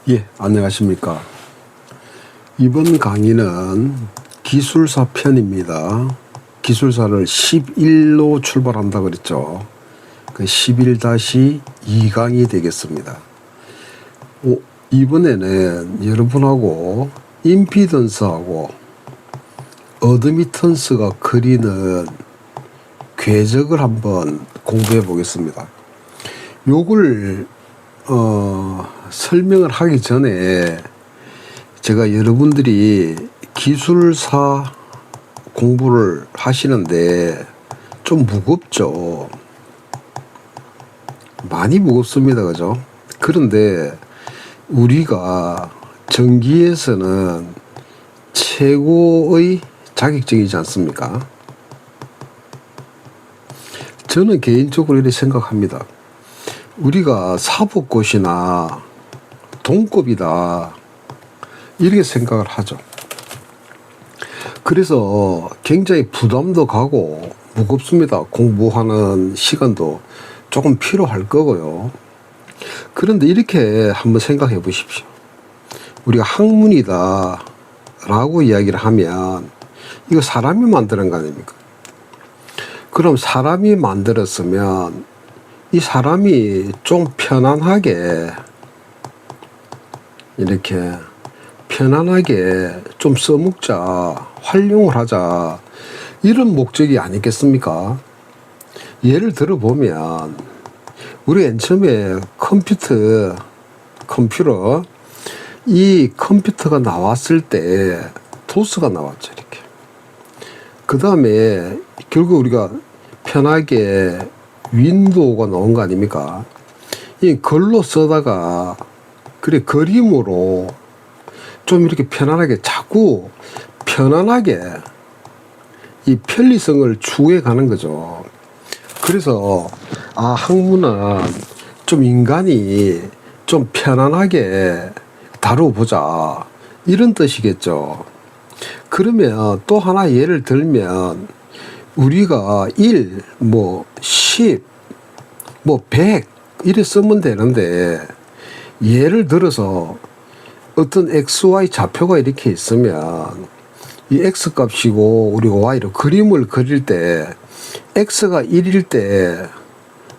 예, 안녕하십니까. 이번 강의는 기술사 편입니다. 기술사를 11로 출발한다 그랬죠. 그 11-2강이 되겠습니다. 이번에는 여러분하고 임피던스하고 어드미턴스가 그리는 궤적을 한번 공부해 보겠습니다. 요걸 설명을 하기 전에 제가 여러분들이 기술사 공부를 하시는데 좀 무겁죠. 많이 무겁습니다. 그죠? 그런데 우리가 전기에서는 최고의 자격증이지 않습니까? 저는 개인적으로 이렇게 생각합니다. 우리가 사법고시나 동급이다 이렇게 생각을 하죠. 그래서 굉장히 부담도 가고 무겁습니다. 공부하는 시간도 조금 필요할 거고요. 그런데 이렇게 한번 생각해 보십시오. 우리가 학문이다 라고 이야기를 하면 이거 사람이 만드는 거 아닙니까? 그럼 사람이 만들었으면 이 사람이 좀 편안하게 이렇게 편안하게 좀 써먹자, 활용을 하자 이런 목적이 아니겠습니까? 예를 들어 보면 우리 맨 처음에 컴퓨터 이 컴퓨터가 나왔을 때 도스가 나왔죠. 이렇게 그 다음에 결국 우리가 편하게 윈도우가 나온 거 아닙니까? 이 글로 쓰다가 그래 그림으로 좀 이렇게 편안하게 자꾸 편안하게 이 편리성을 추구해 가는 거죠. 그래서 학문은 좀 인간이 좀 편안하게 다뤄보자 이런 뜻이겠죠. 그러면 또 하나 예를 들면 우리가 1, 10, 100 이래 쓰면 되는데 예를 들어서 어떤 XY 좌표가 이렇게 있으면 이 X값이고 우리가 Y로 그림을 그릴 때 X가 1일 때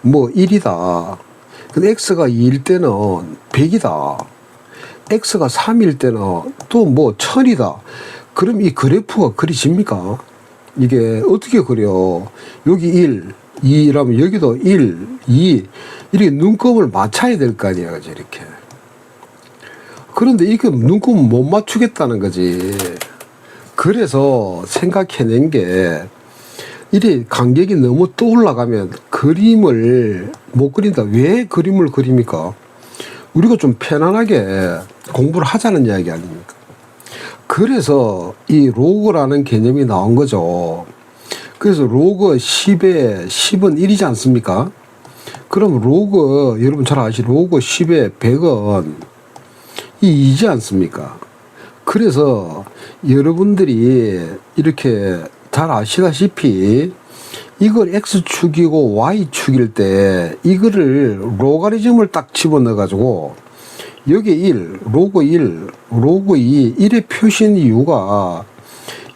1이다. 근데 X가 2일 때는 100이다. X가 3일 때는 또 1000이다. 그럼 이 그래프가 그려집니까? 이게 어떻게 그려? 여기 1, 2라면 여기도 1, 2 이렇게 눈곱을 맞춰야 될 거 아니야, 그죠? 이렇게. 그런데 이게 눈곱을 못 맞추겠다는 거지. 그래서 생각해낸 게 이래 간격이 너무 또 올라가면 그림을 못 그린다. 왜 그림을 그립니까? 우리가 좀 편안하게 공부를 하자는 이야기 아닙니까? 그래서 이 로그라는 개념이 나온 거죠. 그래서 로그 10에 10은 1이지 않습니까? 그럼 로그 여러분 잘 아시죠? 로그 10에 100은 이 2지 않습니까? 그래서 여러분들이 이렇게 잘 아시다시피 이걸 X축이고 Y축일 때 이거를 로가리즘을 딱 집어넣어 가지고 여기 1, 로그 1, 로그 2 1의 표시인 이유가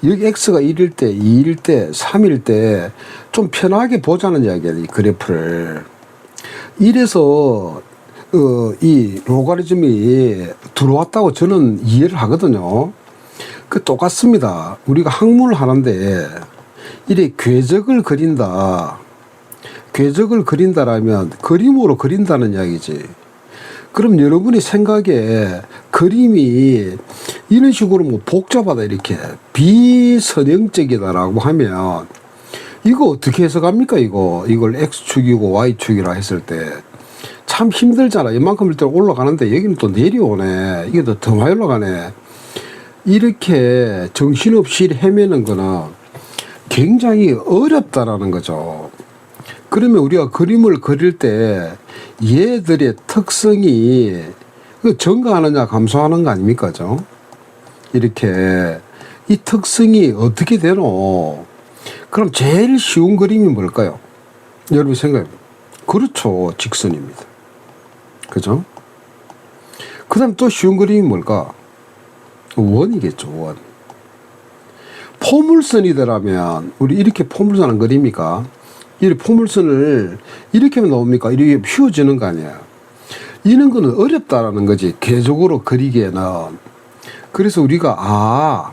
여기 X가 1일 때, 2일 때, 3일 때 좀 편하게 보자는 이야기야, 이 그래프를. 이래서 이 로가리즘이 들어왔다고 저는 이해를 하거든요. 그 똑같습니다. 우리가 학문을 하는데 이래 궤적을 그린다. 궤적을 그린다라면 그림으로 그린다는 이야기지. 그럼 여러분이 생각에 그림이 이런 식으로 복잡하다 이렇게 비선형적이다라고 하면 이거 어떻게 해석합니까? 이걸 X축이고 Y축이라 했을 때 참 힘들잖아. 이만큼 일단 올라가는데 여기는 또 내려오네. 이게 더 많이 올라가네. 이렇게 정신없이 헤매는 거는 굉장히 어렵다라는 거죠. 그러면 우리가 그림을 그릴 때 얘들의 특성이 증가하느냐 감소하는 거 아닙니까? 그죠? 이렇게 이 특성이 어떻게 되노? 그럼 제일 쉬운 그림이 뭘까요? 여러분 생각해요. 그렇죠. 직선입니다. 그죠? 그 다음 또 쉬운 그림이 뭘까? 원이겠죠, 원. 포물선이더라면, 우리 이렇게 포물선 안 그립니까? 이 포물선을 이렇게 하면 나옵니까? 이렇게 휘어지는 거 아니야. 이런 거는 어렵다라는 거지, 궤적으로 그리기에는. 그래서 우리가,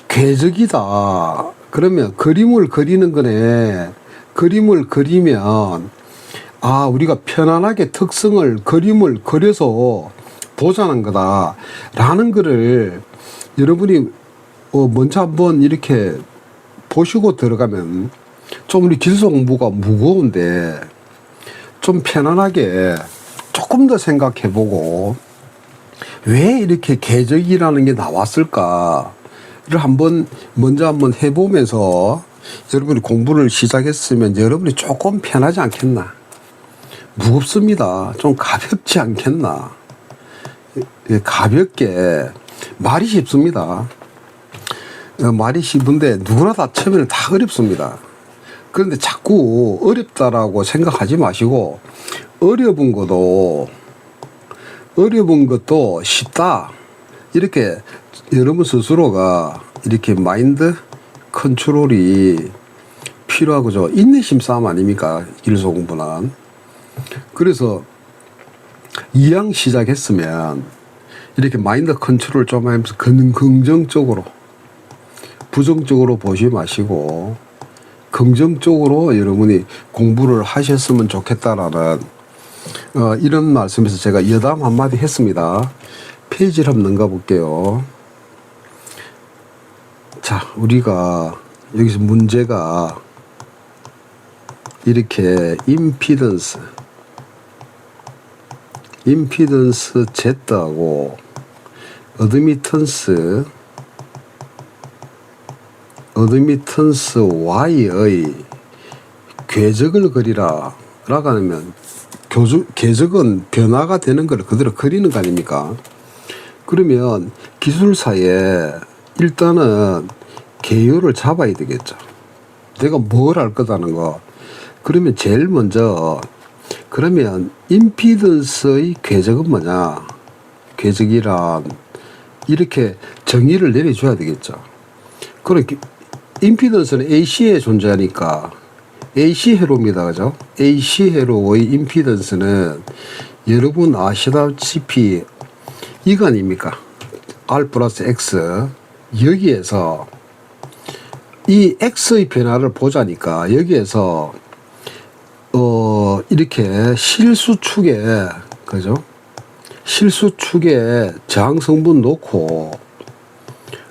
궤적이다. 그러면 그림을 그리는 거네. 그림을 그리면, 우리가 편안하게 그림을 그려서 보자는 거다. 라는 거를 여러분이 먼저 한번 이렇게 보시고 들어가면 좀 우리 기술 공부가 무거운데 좀 편안하게 조금 더 생각해보고 왜 이렇게 궤적이라는 게 나왔을까를 먼저 한번 해보면서 여러분이 공부를 시작했으면 여러분이 조금 편하지 않겠나. 무겁습니다. 좀 가볍지 않겠나. 가볍게 말이 쉽습니다. 말이 쉽은데 누구나 다 처음에는 다 어렵습니다. 그런데 자꾸 어렵다라고 생각하지 마시고 어려운 것도 쉽다. 이렇게 여러분 스스로가 이렇게 마인드 컨트롤이 필요하고죠. 인내심 싸움 아닙니까? 기술 공부는. 그래서 이왕 시작했으면 이렇게 마인드 컨트롤 좀 하면서 긍정적으로, 부정적으로 보지 마시고 긍정적으로 여러분이 공부를 하셨으면 좋겠다라는 이런 말씀에서 제가 여담 한마디 했습니다. 페이지를 한번 넘가 볼게요. 자, 우리가 여기서 문제가 이렇게 임피던스 Z하고 어드미턴스 Y의 궤적을 그리라 라고 하면 궤적은 변화가 되는 걸 그대로 그리는 거 아닙니까? 그러면 기술사에 일단은 개요를 잡아야 되겠죠. 내가 뭘 할 거다는 거. 그러면 제일 먼저 그러면 임피던스의 궤적은 뭐냐? 궤적이란 이렇게 정의를 내려줘야 되겠죠. 그럼 임피던스는 AC에 존재하니까 AC 회로입니다. 그죠? AC 회로의 임피던스는 여러분 아시다시피 이거 아닙니까? R 플러스 X. 여기에서 이 X의 변화를 보자니까 여기에서 이렇게 실수축에, 그죠? 실수축에 저항성분 놓고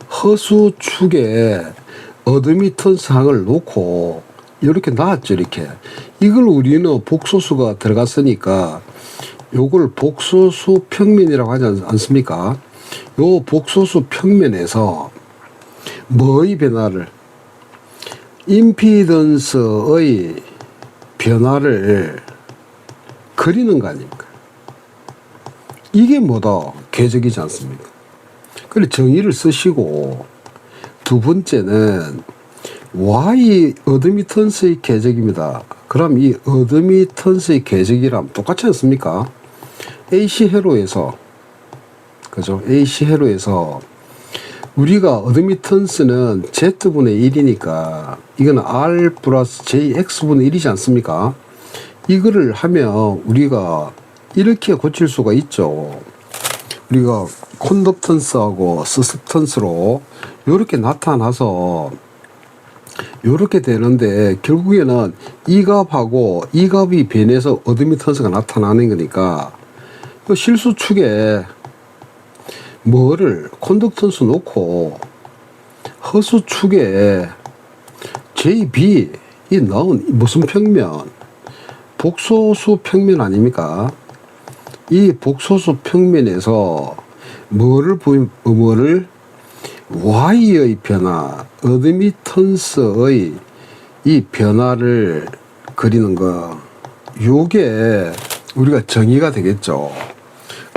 허수축에 어드미턴스항을 놓고 이렇게 놨죠. 이렇게 이걸 우리는 복소수가 들어갔으니까 요걸 복소수 평면이라고 하지 않습니까? 요 복소수 평면에서 뭐의 변화를, 임피던스의 변화를 그리는 거 아닙니까? 이게 뭐다? 궤적이지 않습니까? 그래 정의를 쓰시고, 두 번째는 Y 어드미턴스의 궤적입니다. 그럼 이 어드미턴스의 궤적이랑 똑같지 않습니까? AC 회로에서, 그죠? AC 회로에서 우리가 어드미턴스는 Z분의 1이니까 이거는 R 플러스 JX분의 1이지 않습니까? 이거를 하면 우리가 이렇게 고칠 수가 있죠. 우리가 컨덕턴스하고 서스턴스로 이렇게 나타나서 이렇게 되는데 결국에는 이 값하고 이 값이 변해서 어드미턴스가 나타나는 거니까 실수축에 뭐를 컨덕턴스 놓고 허수축에 JB 이 넣은 무슨 평면? 복소수 평면 아닙니까? 이 복소수 평면에서 뭐를 Y의 변화, 어드미턴스의 이 변화를 그리는 거, 요게 우리가 정의가 되겠죠.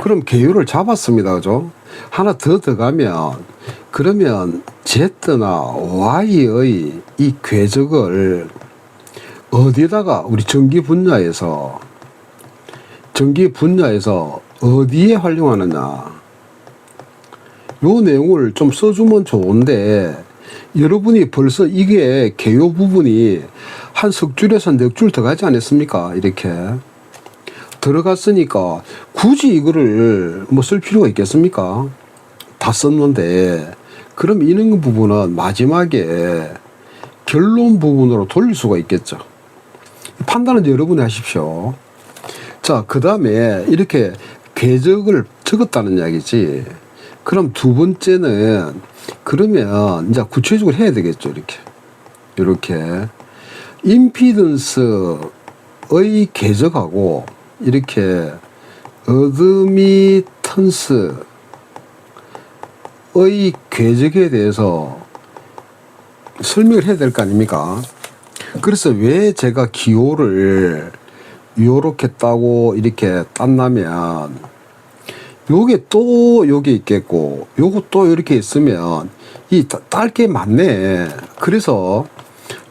그럼 개요를 잡았습니다. 그죠? 하나 더 들어가면, 그러면 Z나 Y의 이 궤적을 어디다가 우리 전기 분야에서 어디에 활용하느냐. 요 내용을 좀 써주면 좋은데 여러분이 벌써 이게 개요 부분이 한 석 줄에서 넉 줄 들어가지 않았습니까? 이렇게 들어갔으니까 굳이 이거를 뭐 쓸 필요가 있겠습니까? 다 썼는데 그럼 이런 부분은 마지막에 결론 부분으로 돌릴 수가 있겠죠. 판단은 여러분이 하십시오. 자, 그 다음에 이렇게 궤적을 적었다는 이야기지. 그럼 두 번째는 그러면 이제 구체적으로 해야 되겠죠. 이렇게 임피던스의 궤적하고 이렇게 어드미턴스의 궤적에 대해서 설명을 해야 될 거 아닙니까? 그래서 왜 제가 기호를 요렇게 따고 이렇게 땄냐면 요게 또 요게 있겠고 요거 또 이렇게 있으면 이 딸 게 많네. 그래서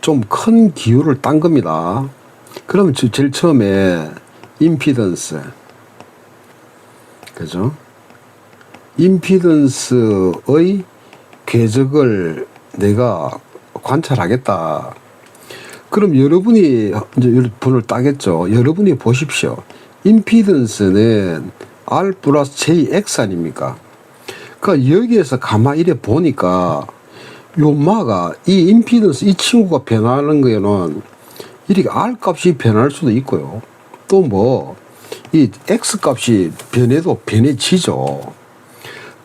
좀 큰 기호를 딴 겁니다. 그럼 제일 처음에 임피던스, 그죠? 임피던스의 궤적을 내가 관찰하겠다. 그럼 여러분이 이제 분을 따겠죠. 여러분이 보십시오. 임피던스는 R 플러스 JX 아닙니까? 그러니까 여기에서 가만히 이래 보니까 요 마가 이 임피던스 이 친구가 변하는 거에는 이렇게 R 값이 변할 수도 있고요. 또 뭐 이 X 값이 변해지죠.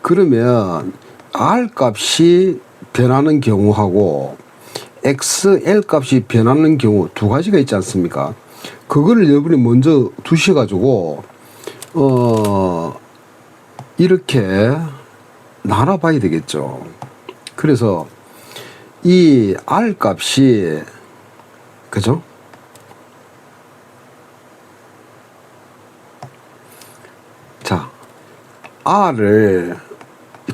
그러면 R 값이 변하는 경우하고 XL 값이 변하는 경우 두 가지가 있지 않습니까? 그거를 여러분이 먼저 두셔가지고 이렇게 나눠봐야 되겠죠. 그래서 이 R 값이 그죠? 자, R을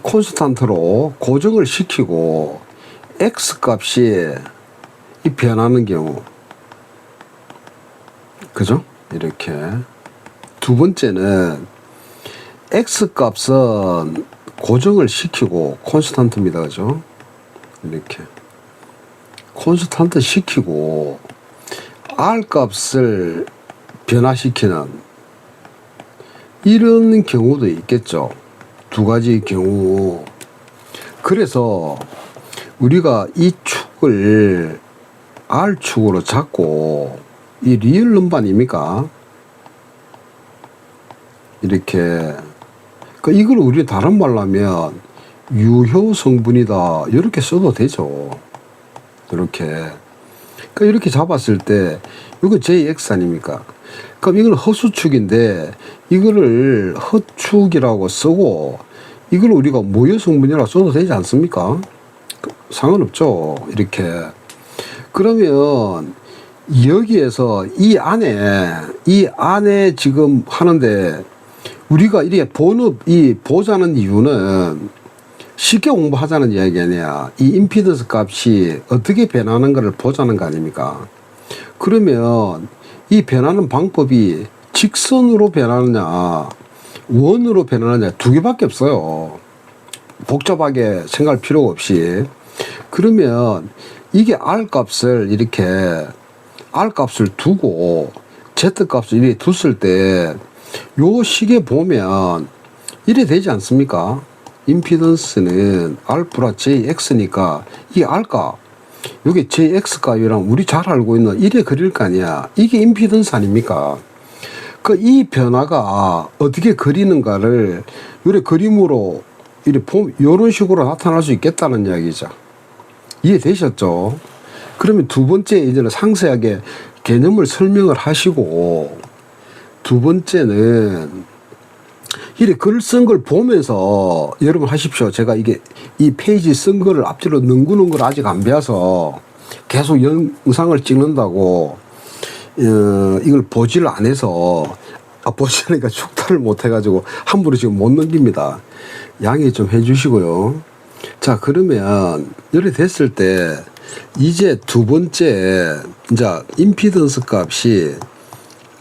콘스탄트로 고정을 시키고 X 값이 이 변하는 경우, 그죠? 이렇게. 두 번째는 X 값은 고정을 시키고 콘스탄트입니다. 그죠? 이렇게. 콘스탄트 시키고 R 값을 변화시키는 이런 경우도 있겠죠. 두 가지 경우. 그래서 우리가 이 축을 R축으로 잡고 이 리얼 넘버 아닙니까? 이렇게. 이걸 우리 다른 말로 하면 유효 성분이다. 이렇게 써도 되죠. 이렇게. 이렇게 잡았을 때 이거 JX 아닙니까? 그럼 이건 허수축인데 이거를 허축이라고 쓰고 이걸 우리가 무효 성분이라고 써도 되지 않습니까? 상관없죠. 이렇게. 그러면 여기에서 이 안에 지금 하는데 우리가 이렇게 보자는 이유는 쉽게 공부하자는 이야기 아니야. 이 임피던스 값이 어떻게 변하는 것을 보자는 거 아닙니까? 그러면 이 변하는 방법이 직선으로 변하느냐, 원으로 변하느냐 두 개밖에 없어요. 복잡하게 생각할 필요가 없이. 그러면 이게 R 값을 이렇게 R 값을 두고 Z 값을 이렇게 뒀을 때 요 식에 보면 이래 되지 않습니까? 임피던스는 R 플러스 JX니까 이 R 값, 여기 JX 값이랑 우리 잘 알고 있는 이래 그릴 거 아니야. 이게 임피던스 아닙니까? 이 변화가 어떻게 그리는가를 요래 그림으로 이런 식으로 나타날 수 있겠다는 이야기죠. 이해되셨죠? 그러면 두 번째 이제는 상세하게 개념을 설명을 하시고 두 번째는 이렇게 글 쓴 걸 보면서 여러분 하십시오. 제가 이 페이지 쓴 거를 앞뒤로 능구는 걸 아직 안 배워서 계속 영상을 찍는다고 이걸 보지를 안 해서 보시니까 축타를 못 해가지고 함부로 지금 못 넘깁니다. 양해 좀 해주시고요. 자, 그러면 이렇게 됐을 때 이제 두 번째 이제 임피던스 값이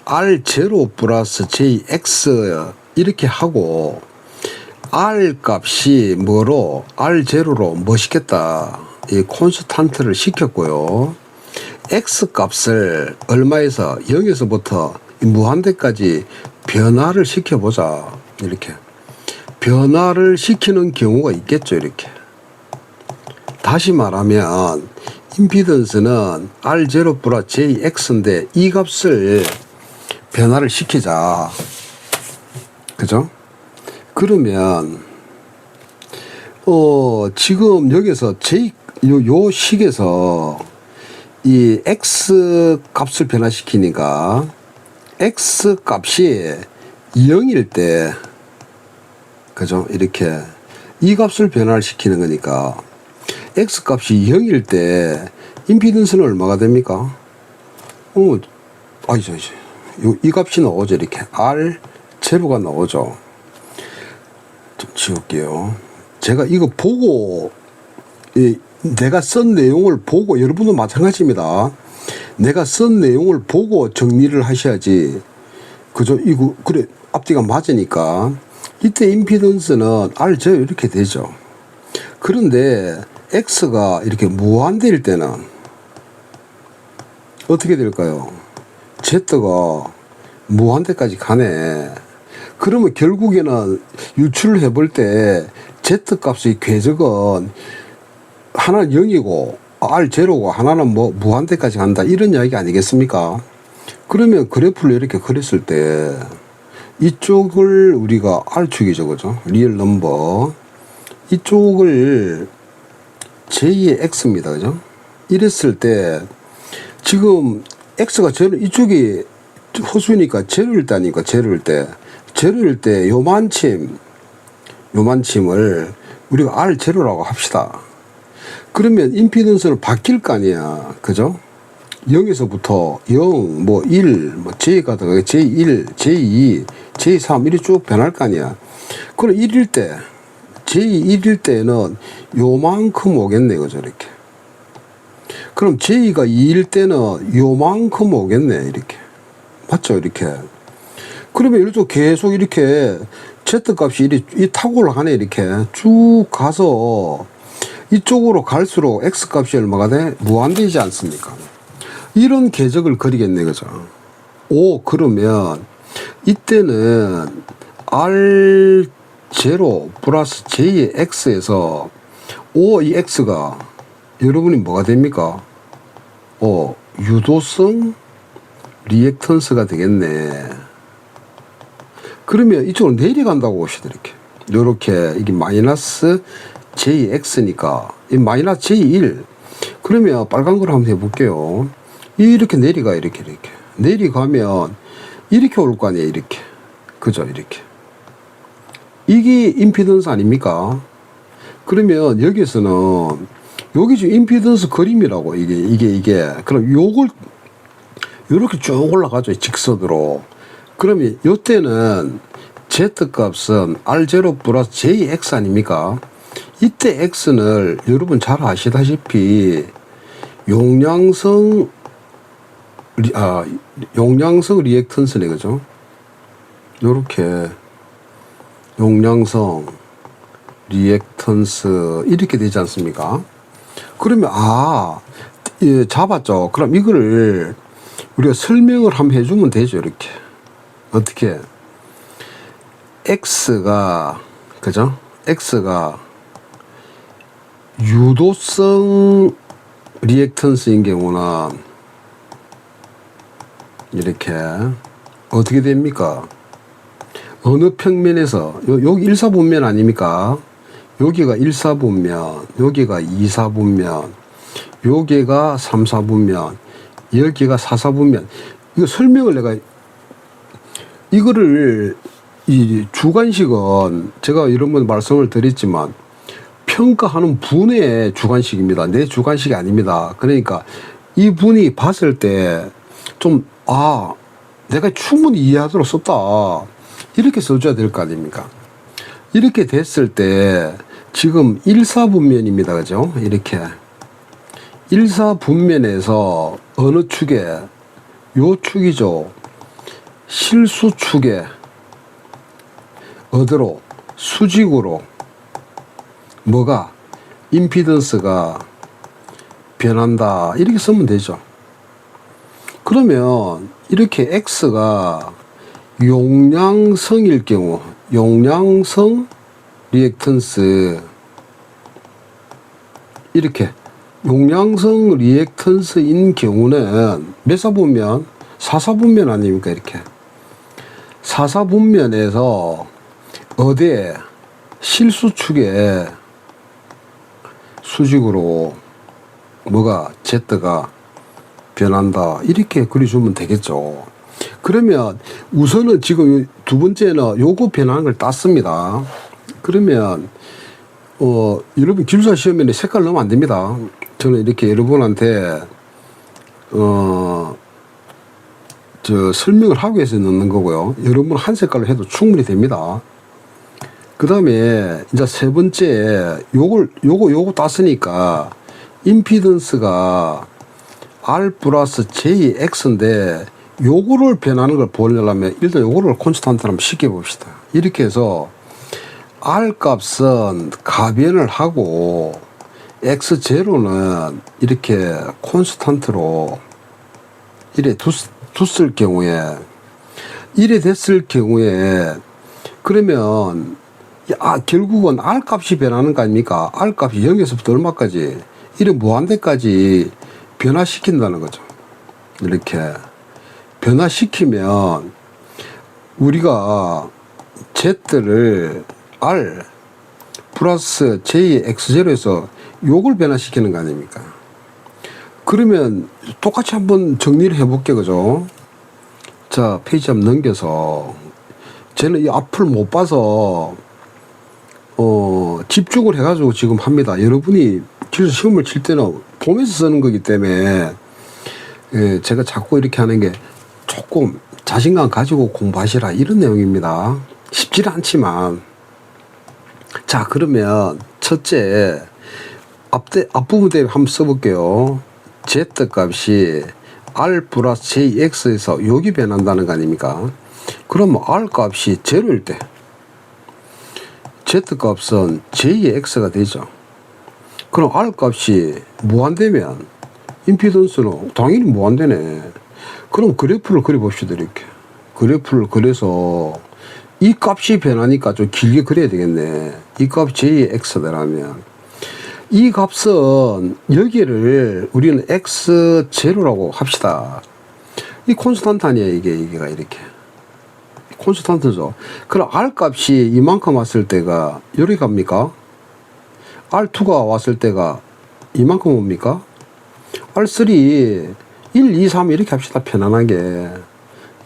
R0 플러스 JX 이렇게 하고 R 값이 뭐로 R0로 뭐 시켰다. 이 콘스탄트를 시켰고요. X 값을 얼마에서 0에서부터 무한대까지 변화를 시켜보자. 이렇게 변화를 시키는 경우가 있겠죠. 이렇게 다시 말하면 임피던스는 R0 플러스 JX인데 이 값을 변화를 시키자. 그죠? 그러면 지금 여기서 요 식에서 이 X 값을 변화시키니까 X 값이 0일 때 그죠? 이렇게 이 값을 변화를 시키는 거니까 X 값이 0일 때 임피던스는 얼마가 됩니까? 이 값이 나오죠. 이렇게 R0가 나오죠. 좀 지울게요. 제가 이거 보고 내가 쓴 내용을 보고 여러분도 마찬가지입니다. 내가 쓴 내용을 보고 정리를 하셔야지. 그죠? 이거 그래 앞뒤가 맞으니까 이때 임피던스는 R0 이렇게 되죠. 그런데 X가 이렇게 무한대일 때는 어떻게 될까요? Z가 무한대까지 가네. 그러면 결국에는 유출을 해볼 때 Z 값의 궤적은 하나는 0이고 R0고 하나는 뭐 무한대까지 간다. 이런 이야기 아니겠습니까? 그러면 그래프를 이렇게 그렸을 때 이쪽을 우리가 R축이죠. 그죠? 리얼 넘버. 이쪽을 J의 X입니다. 그죠? 이랬을 때 지금 X가 제로 이쪽이 허수니까 제로일 때 아니까 제로일 때 요만침을 우리가 R0라고 합시다. 그러면 임피던스는 바뀔 거 아니야. 그죠? 0에서부터 0, 뭐 1, 뭐 J가 들어가 J1, J2, J3 이렇게 쭉 변할 거 아니야. 그럼 1일 때 J1일 때는 요만큼 오겠네. 그죠? 이렇게. 그럼 J가 2일 때는 요만큼 오겠네. 이렇게. 맞죠? 이렇게. 그러면 이렇게 계속 이렇게 Z 값이 이 타고 올라가네. 이렇게 쭉 가서 이쪽으로 갈수록 X 값이 얼마가 돼? 무한대이지 않습니까? 이런 궤적을 그리겠네. 그죠? 그러면 이때는 R0 플러스 J의 X에서 이 X가 여러분이 뭐가 됩니까? 유도성 리액턴스가 되겠네. 그러면 이쪽으로 내려간다고 보시다. 이렇게 이게 마이너스 JX니까 이 마이너스 J1. 그러면 빨간 걸 한번 해볼게요. 이렇게 내려가. 이렇게 내려가면 이렇게 올 거 아니에요. 이렇게. 그죠? 이렇게. 이게 임피던스 아닙니까? 그러면 여기서는 여기 지금 임피던스 그림이라고. 이게 그럼 요걸 이렇게 쭉 올라가죠. 직선으로. 그러면 요때는 Z값은 R0 플러스 JX 아닙니까? 이때 X는 여러분 잘 아시다시피 용량성 리액턴스네. 그죠? 요렇게 용량성 리액턴스 이렇게 되지 않습니까? 그러면 잡았죠. 그럼 이거를 우리가 설명을 한번 해주면 되죠. 이렇게. 어떻게? X가, 그죠? X가 유도성 리액턴스인 경우는 이렇게 어떻게 됩니까? 어느 평면에서 여기 1사분면 아닙니까? 여기가 1사분면, 여기가 2사분면, 여기가 3사분면, 여기가 4사분면. 이거 설명을 내가 이거를 이 주관식은 제가 이런 번 말씀을 드렸지만 평가하는 분의 주관식입니다. 내 주관식이 아닙니다. 그러니까 이 분이 봤을 때 좀 내가 충분히 이해하도록 썼다. 이렇게 써줘야 될 거 아닙니까? 이렇게 됐을 때 지금 1사분면입니다. 그죠? 이렇게 1사분면에서 어느 축에 요 축이죠. 실수축에 어디로? 수직으로 뭐가? 임피던스가 변한다. 이렇게 쓰면 되죠. 그러면 이렇게 X가 용량성일 경우, 용량성 리액턴스, 이렇게 용량성 리액턴스인 경우는 몇 사분면? 사사분면 아닙니까? 이렇게 사사분면에서 어디에? 실수축에 수직으로 뭐가? Z가 변한다. 이렇게 그려주면 되겠죠. 그러면 우선은 지금 두 번째는 요거 변하는 걸 땄습니다. 그러면 여러분 기술사 시험에는 색깔 넣으면 안 됩니다. 저는 이렇게 여러분한테 설명을 하기 위해서 넣는 거고요. 여러분 한 색깔로 해도 충분히 됩니다. 그 다음에 이제 세 번째 요거 땄으니까 임피던스가 R 플러스 JX인데 요거를 변하는 걸 보려면 일단 요거를 콘스탄트로 한번 시켜 봅시다. 이렇게 해서 R 값은 가변을 하고 X0는 이렇게 콘스탄트로 이래 뒀을 경우에, 이래 됐을 경우에, 그러면 결국은 R 값이 변하는 거 아닙니까? R 값이 0에서부터 얼마까지? 이래 무한대까지 변화시킨다는 거죠. 이렇게 변화시키면 우리가 Z를 R 플러스 JX0에서 요걸 변화시키는 거 아닙니까? 그러면 똑같이 한번 정리를 해볼게요. 그죠? 자, 페이지 한번 넘겨서, 저는 이 앞을 못 봐서 집중을 해가지고 지금 합니다. 여러분이 기술 시험을 칠 때는 보면서 쓰는 거기 때문에 제가 자꾸 이렇게 하는 게 조금 자신감 가지고 공부하시라 이런 내용입니다. 쉽지는 않지만. 자, 그러면 첫째 앞부분 대비 한번 써볼게요. Z 값이 R 플러스 JX에서 여기 변한다는 거 아닙니까? 그러면 R 값이 0일 때 Z 값은 JX가 되죠. 그럼 R 값이 무한되면 임피던스는 당연히 무한되네. 그럼 그래프를 그려봅시다. 이렇게 그래프를 그려서 이 값이 변하니까 좀 길게 그려야 되겠네. 이 값 JX라면 이 값은 여기를 우리는 X0라고 합시다. 이 콘스탄트 아니에요. 이게가 이렇게 콘스탄트죠. 그럼 R 값이 이만큼 왔을 때가 여기 갑니까? R2가 왔을 때가 이만큼 옵니까? R3 1, 2, 3 이렇게 합시다. 편안하게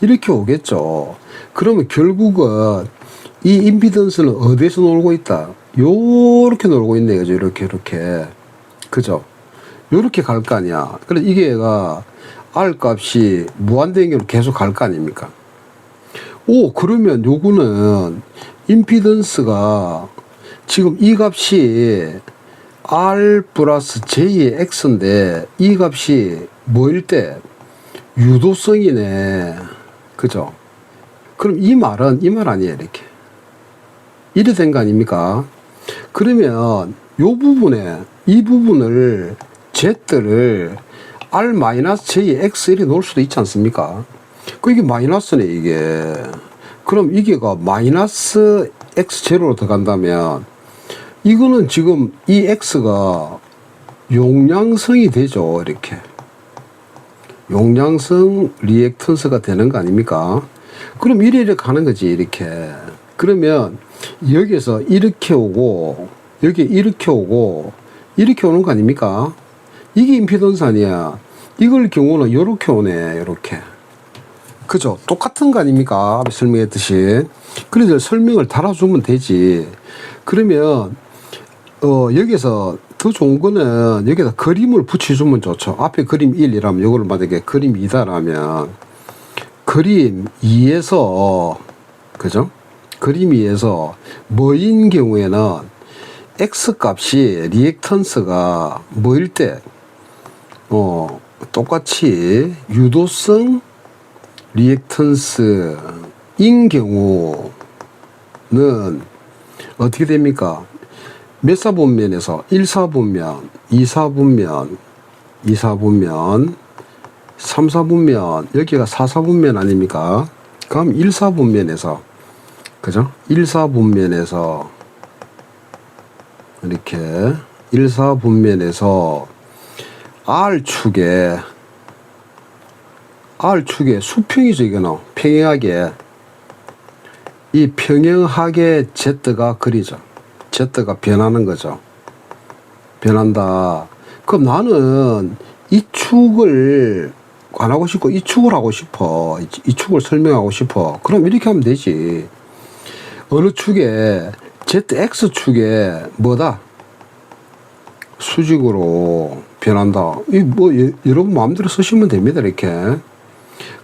이렇게 오겠죠. 그러면 결국은 이 임피던스는 어디에서 놀고 있다? 요렇게 놀고 있네. 그죠? 이렇게 그죠? 요렇게 갈 거 아니야. 그래서 이게가 R 값이 무한대인 경우 계속 갈 거 아닙니까? 그러면 요거는 임피던스가 지금 이 값이 R 플러스 JX인데 이 값이 뭐일 때? 유도성이네. 그죠? 그럼 이 말 아니에요. 이래 된 거 아닙니까? 그러면 이 부분을 Z를 R-JX 이렇게 놓을 수도 있지 않습니까? 이게 마이너스네, 이게. 그럼 이게가 마이너스 X0로 들어간다면 이거는 지금 이 X가 용량성이 되죠. 이렇게 용량성 리액턴스가 되는 거 아닙니까? 그럼 이래 가는 거지. 이렇게. 그러면 여기에서 이렇게 오고 여기 이렇게 오고 이렇게 오는 거 아닙니까? 이게 임피던스 아니야. 이걸 경우는 요렇게 오네. 요렇게. 그죠? 똑같은 거 아닙니까? 설명했듯이. 그래서 설명을 달아주면 되지. 그러면 여기서 더 좋은 거는 여기다 그림을 붙여주면 좋죠. 앞에 그림 1이라면 요거를 만약에 그림 2다라면 그림 2에서 그죠? 그림 2에서 뭐인 경우에는 X 값이 리액턴스가 뭐일 때 똑같이 유도성 리액턴스인 경우 어떻게 됩니까? 몇 사분면에서 1사분면, 2사분면, 2사분면, 3사분면, 여기가 4사분면 아닙니까? 그럼 1사분면에서, 그죠? 1사분면에서, 이렇게, 1사분면에서 R축에 수평이죠, 이거는. 평행하게. 이 평행하게 Z가 그리죠. Z가 변하는 거죠. 변한다. 그럼 나는 이 축을 안 하고 싶고 이 축을 하고 싶어. 이 축을 설명하고 싶어. 그럼 이렇게 하면 되지. 어느 축에 ZX축에 뭐다? 수직으로 변한다. 이 뭐 여러분 마음대로 쓰시면 됩니다. 이렇게.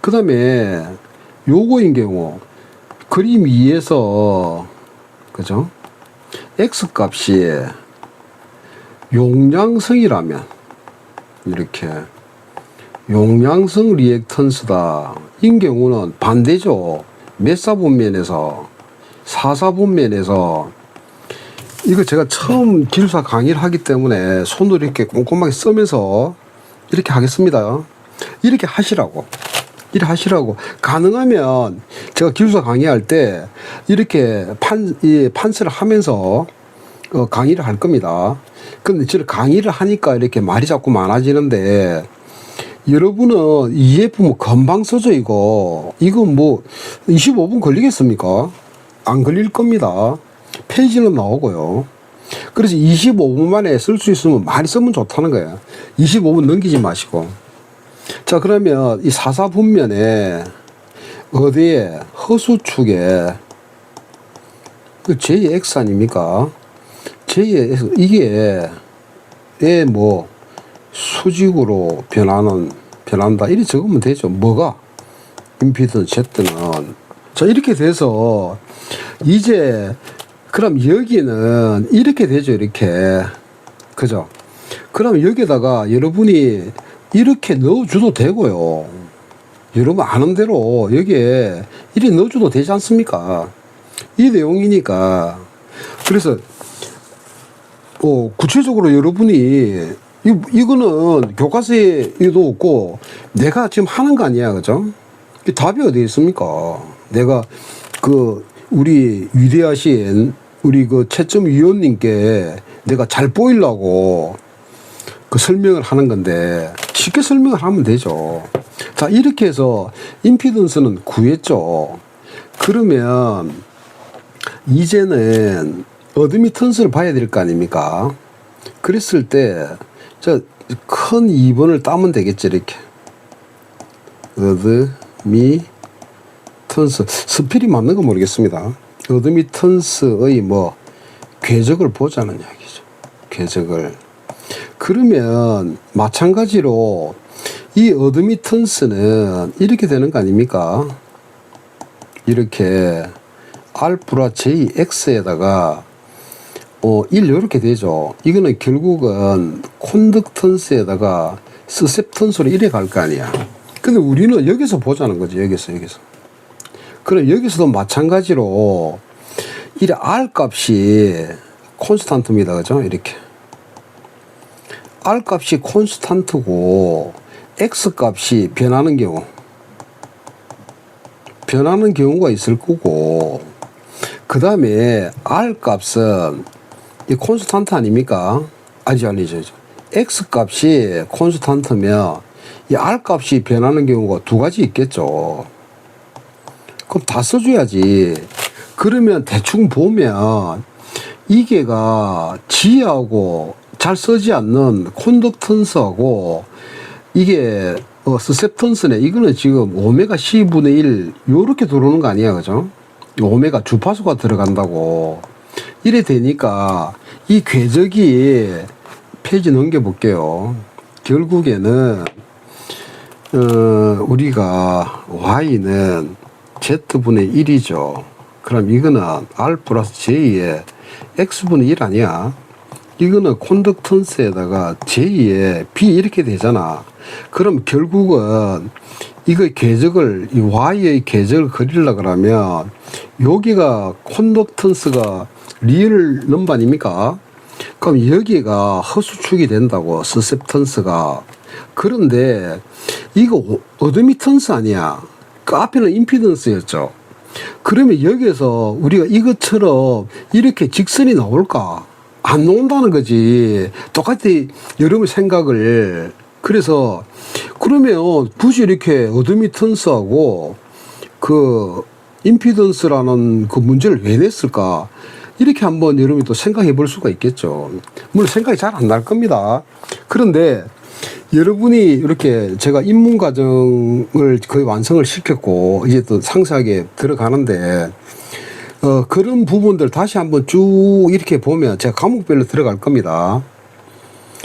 그 다음에 요거인 경우 그림 2에서 그죠? X 값이 용량성이라면 이렇게 용량성 리액턴스다. 인 경우는 반대죠. 몇 사분면에서 4사분면에서 이거 제가 처음 기술사 강의를 하기 때문에 손으로 이렇게 꼼꼼하게 쓰면서 이렇게 하겠습니다. 이렇게 하시라고. 이렇게 하시라고. 가능하면 제가 기술사 강의할 때 이렇게 판서를 하면서 강의를 할 겁니다. 근데 제가 강의를 하니까 이렇게 말이 자꾸 많아지는데 여러분은 EF 뭐 금방 써져 이거 뭐 25분 걸리겠습니까? 안 걸릴 겁니다. 페이지는 나오고요. 그래서 25분 만에 쓸 수 있으면 많이 쓰면 좋다는 거예요. 25분 넘기지 마시고. 자, 그러면 이 사사분면에 어디에 허수축에 그 JX 아닙니까? JX 이게 뭐 수직으로 변한다 이렇게 적으면 되죠. 뭐가 임피던스 Z는 자 이렇게 돼서 이제 그럼 여기는 이렇게 되죠. 이렇게 그죠? 그럼 여기다가 여러분이 이렇게 넣어줘도 되고요. 여러분 아는 대로 여기에 이렇게 넣어줘도 되지 않습니까? 이 내용이니까. 그래서 구체적으로 여러분이 이거는 교과서에도 없고 내가 지금 하는 거 아니야, 그죠? 답이 어디 있습니까? 내가 우리 위대하신 우리 채점 위원님께 내가 잘 보이려고 설명을 하는 건데 쉽게 설명을 하면 되죠. 자, 이렇게 해서 임피던스는 구했죠. 그러면 이제는 어드미턴스를 봐야 될 거 아닙니까? 그랬을 때 큰 2번을 따면 되겠죠. 이렇게 어드미턴스 스펠이 맞는 거 모르겠습니다. 어드미턴스의 뭐 궤적을 보자는 이야기죠. 궤적을. 그러면 마찬가지로 이 어드미턴스는 이렇게 되는 거 아닙니까? 이렇게 알프라 JX에다가 1 이렇게 되죠. 이거는 결국은 콘덕턴스에다가 서셉턴스로 이래 갈 거 아니야. 근데 우리는 여기서 보자는 거지. 여기서. 그럼 여기서도 마찬가지로 이 R 값이 콘스탄트입니다. 그죠? 이렇게. R 값이 콘스탄트고 X 값이 변하는 경우가 있을 거고 그 다음에 R 값은 이 콘스탄트 아닙니까? 아니죠. X 값이 콘스탄트면 이 R 값이 변하는 경우가 두 가지 있겠죠. 그럼 다 써줘야지. 그러면 대충 보면 이게가 G하고 잘 쓰지 않는 콘덕턴스하고 이게 서셉턴스네. 이거는 지금 오메가 C분의 1 요렇게 들어오는 거 아니야, 그죠? 오메가 주파수가 들어간다고. 이래 되니까 이 궤적이 페이지 넘겨볼게요. 결국에는 우리가 Y는 Z분의 1이죠. 그럼 이거는 R 플러스 J의 X분의 1 아니야? 이거는 콘덕턴스에다가 J에 B 이렇게 되잖아. 그럼 결국은 이거 궤적을, 이 Y의 궤적을 그리려 그러면 여기가 콘덕턴스가 리얼 넘버 아닙니까? 그럼 여기가 허수축이 된다고, 서셉턴스가. 그런데 이거 어드미턴스 아니야. 그 앞에는 임피던스였죠. 그러면 여기에서 우리가 이것처럼 이렇게 직선이 나올까? 안 나온다는 거지. 똑같이 여러분 생각을. 그래서 그러면 굳이 이렇게 어드미턴스하고 그 임피던스라는 그 문제를 왜 냈을까? 이렇게 한번 여러분이 또 생각해 볼 수가 있겠죠. 물론 생각이 잘 안 날 겁니다. 그런데 여러분이 이렇게 제가 입문 과정을 거의 완성을 시켰고 이제 또 상세하게 들어가는데 그런 부분들 다시 한번 쭉 이렇게 보면 제가 과목별로 들어갈 겁니다.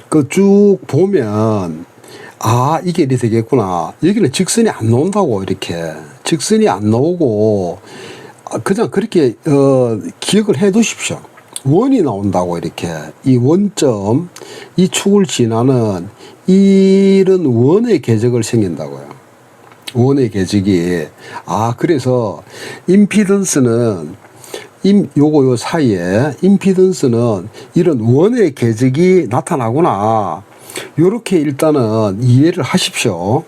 그 쭉 보면 아 이게 이렇게 되겠구나. 여기는 직선이 안 나온다고. 이렇게 직선이 안 나오고 그냥 그렇게 기억을 해 두십시오. 원이 나온다고. 이렇게 이 원점 이 축을 지나는 이런 원의 궤적을 생긴다고요. 원의 궤적이. 아 그래서 임피던스는 요 사이에 임피던스는 이런 원의 궤적이 나타나구나. 요렇게 일단은 이해를 하십시오.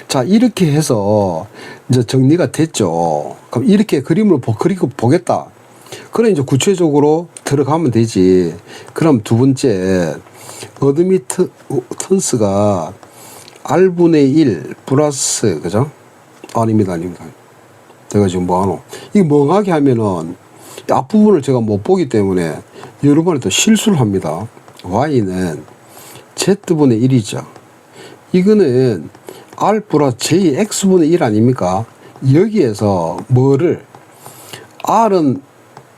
자 이렇게 해서 이제 정리가 됐죠. 그럼 이렇게 그림을 그리고 보겠다. 그래 이제 구체적으로 들어가면 되지. 그럼 두 번째 어드미턴스가 R분의 1 플러스 그죠? 아닙니다. 제가 지금 뭐하노? 이거 멍하게 하면은 앞부분을 제가 못 보기 때문에 여러 번에 또 실수를 합니다. Y는 Z분의 1이죠. 이거는 R 플러스 JX분의 1 아닙니까? 여기에서 뭐를 R은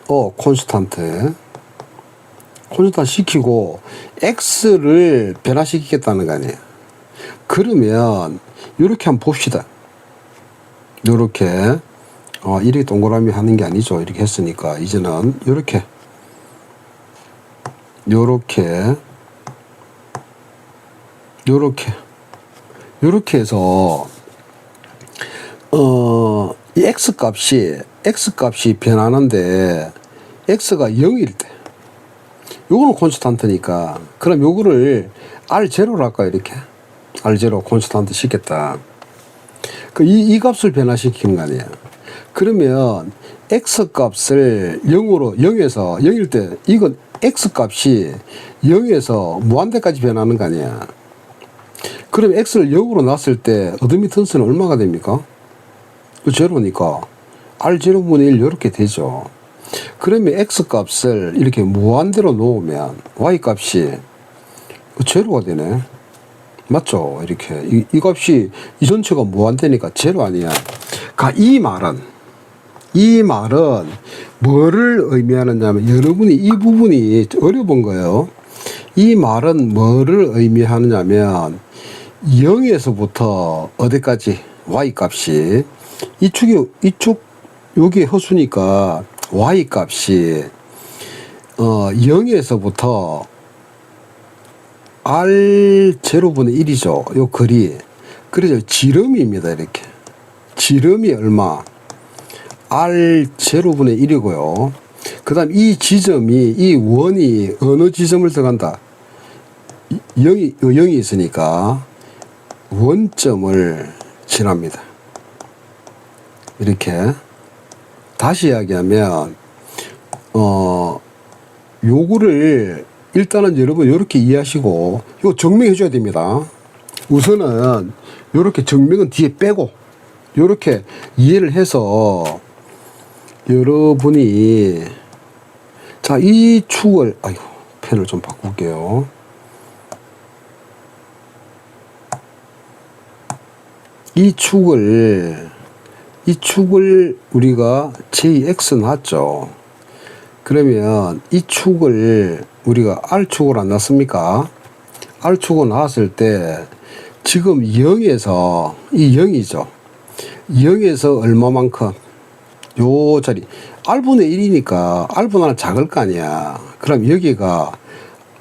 콘스탄트 시키고 X를 변화시키겠다는 거 아니에요. 그러면 요렇게 한번 봅시다. 요렇게 이렇게 동그라미 하는 게 아니죠. 이렇게 했으니까 이제는 요렇게 해서 이 X값이 변하는데 X가 0일 때 요거는 콘스탄트니까 그럼 요거를 R0로 할까. 이렇게 R0 콘스탄트 시켰다. 이 값을 변화시키는 거 아니에요. 그러면 X값을 0에서 0일 때 이건 X값이 0에서 무한대까지 변하는 거 아니야. 그럼 X를 0으로 놨을 때 어드미턴스는 얼마가 됩니까? 제로니까 R0분의 1 이렇게 되죠. 그러면 X값을 이렇게 무한대로 놓으면 Y값이 제로가 되네. 맞죠? 이렇게 이 값이 이 전체가 무한대니까 제로 아니야. 이 말은 뭐를 의미하느냐면 여러분이 이 부분이 어려운 거예요. 이 말은 뭐를 의미하느냐면 0에서부터 어디까지 Y값이 이축 여기 허수니까 Y값이 0에서부터 R0분의 1이죠. 요 글이. 그래서 지름입니다. 이렇게. 지름이 얼마? R0분의 1이고요. 그 다음 이 지점이, 이 원이 어느 지점을 들어간다? 0이 있으니까 원점을 지납니다. 이렇게. 다시 이야기하면, 요거를 일단은 여러분 이렇게 이해하시고 이거 증명해 줘야 됩니다. 우선은 이렇게 증명은 뒤에 빼고 이렇게 이해를 해서 여러분이 자 이 축을 펜을 좀 바꿀게요. 이 축을 우리가 JX 놨죠. 그러면 이 축을 우리가 R축으로 안 놨습니까? R축으로 나왔을 때 지금 0에서 이 0이죠. 0에서 얼마만큼? 요 자리 R분의 1이니까 R분의 작을 거 아니야. 그럼 여기가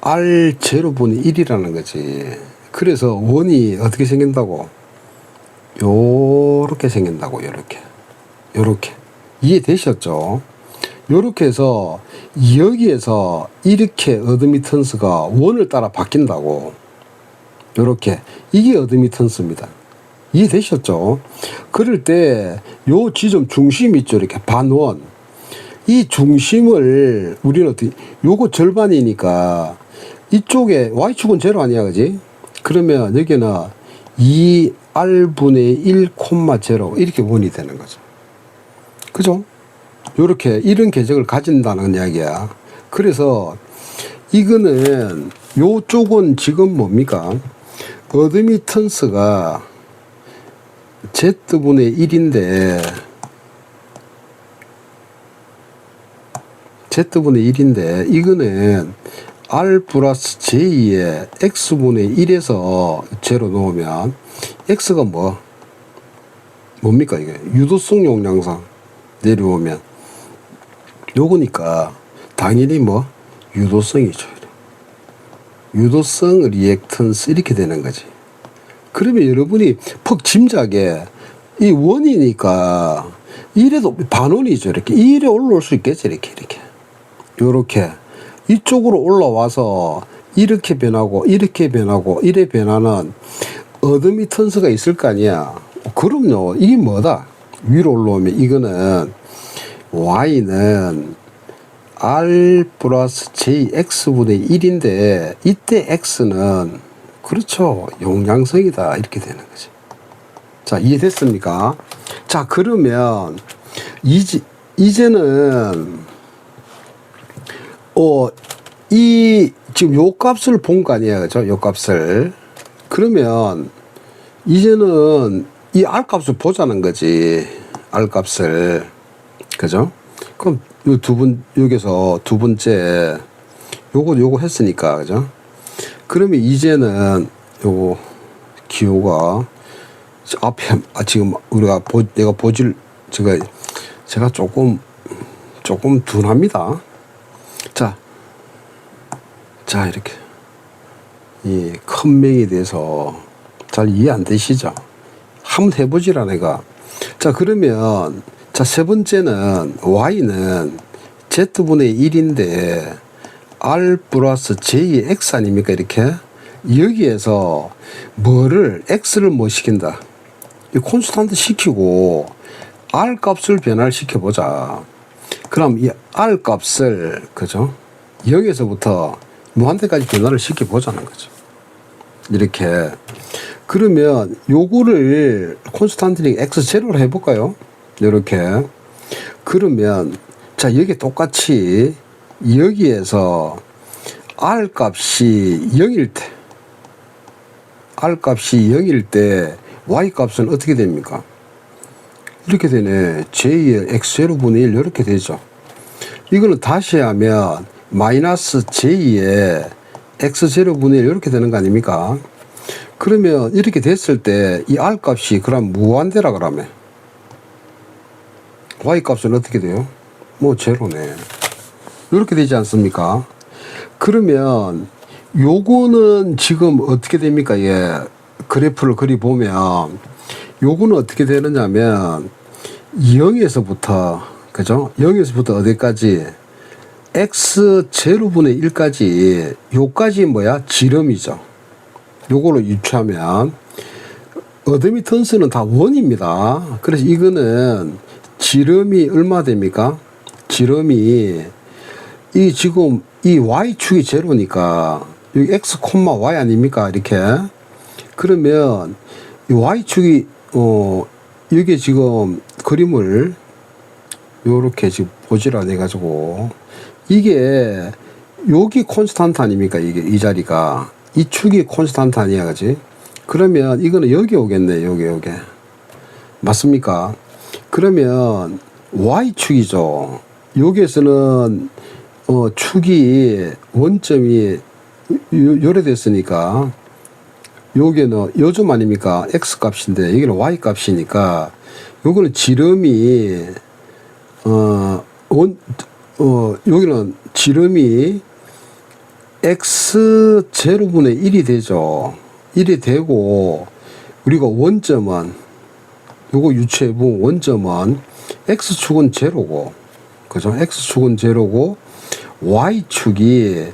R0분의 1이라는 거지. 그래서 원이 어떻게 생긴다고? 요렇게 생긴다고. 요렇게 이해되셨죠? 요렇게 해서 여기에서 이렇게 어드미턴스가 원을 따라 바뀐다고. 요렇게 이게 어드미턴스입니다. 이해되셨죠? 그럴 때 요 지점 중심 있죠? 이렇게 반원. 이 중심을 우리는 어떻게, 요거 절반이니까 이쪽에 y축은 제로 아니야, 그지? 그러면 여기는 2r분의 1, 0 이렇게 원이 되는 거죠. 그죠? 요렇게 이런 궤적을 가진다는 이야기야. 그래서 이거는 요쪽은 지금 뭡니까? 어드미턴스가 z분의 1인데 이거는 r 플러스 j에 x분의 1에서 제로 놓으면 x가 뭡니까 이게? 유도성 용량상 내려오면 요거니까 당연히 유도성이죠. 유도성 리액턴스 이렇게 되는 거지. 그러면 여러분이 퍽 짐작에 이 원이니까 이래도 반원이죠. 이렇게 이래 올라올 수 있겠지. 요렇게 이쪽으로 올라와서 이렇게 변하고 이렇게 변하고 이래 변하는 어드미턴스가 있을 거 아니야. 그럼요. 이게 뭐다? 위로 올라오면 이거는 y는 r 플러스 jx분의 1인데 이때 x는 그렇죠. 용량성이다. 이렇게 되는 거지. 자, 이해됐습니까? 자, 그러면 이제는 이 지금 요 값을 본 거 아니에요. 그죠? 요 값을. 그러면 이제는 이 r 값을 보자는 거지. r 값을. 그죠? 그럼 요 여기서 두 번째 요거 했으니까. 그죠? 그러면 이제는 요거 기호가 앞에 지금 제가 조금 둔합니다. 자 이렇게 이 큰 명에 대해서 잘 이해 안 되시죠? 한번 해보지라 내가. 자 그러면 세 번째는 y는 z분의 1인데 r 플러스 j의 x 아닙니까? 이렇게 여기에서 x를 시킨다. 이 콘스탄트 시키고 r 값을 변화를 시켜보자. 그럼 이 r 값을 그죠? 0에서부터 무한대까지 변화를 시켜보자는 거죠. 이렇게. 그러면 요거를 콘스탄트니 x0로 해볼까요? 이렇게. 그러면 여기 똑같이 여기에서 r 값이 0일 때 y 값은 어떻게 됩니까? 이렇게 되네. j의 x0분의 1 이렇게 되죠. 이거는 다시 하면 마이너스 j의 x0분의 1 이렇게 되는 거 아닙니까? 그러면 이렇게 됐을 때 이 r 값이 그럼 무한대라 그러면 y 값은 어떻게 돼요? 제로네. 이렇게 되지 않습니까? 그러면 요거는 지금 어떻게 됩니까? 예. 그래프를 그려보면 요거는 어떻게 되느냐면 0에서부터 그죠? 0에서부터 어디까지? x0분의 1까지 요까지 지름이죠. 요거로 유추하면 어드미턴스는 다 원입니다. 그래서 이거는 지름이 얼마 됩니까? 지름이 지금 이 y축이 제로니까 여기 x, y 아닙니까? 이렇게. 그러면 이 y축이 여기 지금 그림을 요렇게 지금 보지라 해 가지고 이게 여기 콘스탄트 아닙니까? 이게 이 자리가 이 축이 콘스탄트 아니야, 그지? 그러면 이거는 여기 오겠네. 여기 맞습니까? 그러면 y축이죠. 여기에서는 축이 원점이 요래 됐으니까 여기는 요점 아닙니까? x 값인데 여기는 y 값이니까 요거는 지름이 여기는 지름이 x0분의 1이 되죠. 1이 되고 우리가 원점은 요거 유체부 원점은 x축은 제로고, 그죠? x축은 제로고 y축이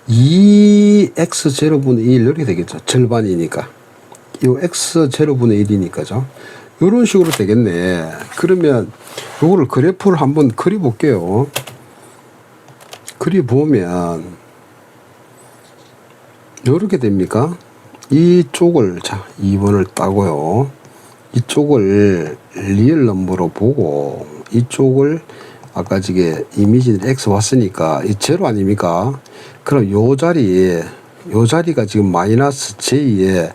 2x 제로분의 1 이렇게 되겠죠. 절반이니까. 요 x 제로분의 1이니까죠. 요런 식으로 되겠네. 그러면 요거를 그래프를 한번 그려 볼게요. 그려 보면 요렇게 됩니까? 이쪽을, 자, 2번을 따고요. 이쪽을 리얼 넘버로 보고, 이쪽을 아까 저게 이미지는 x 왔으니까 이 제로 아닙니까? 그럼 요 자리가 지금 마이너스 j에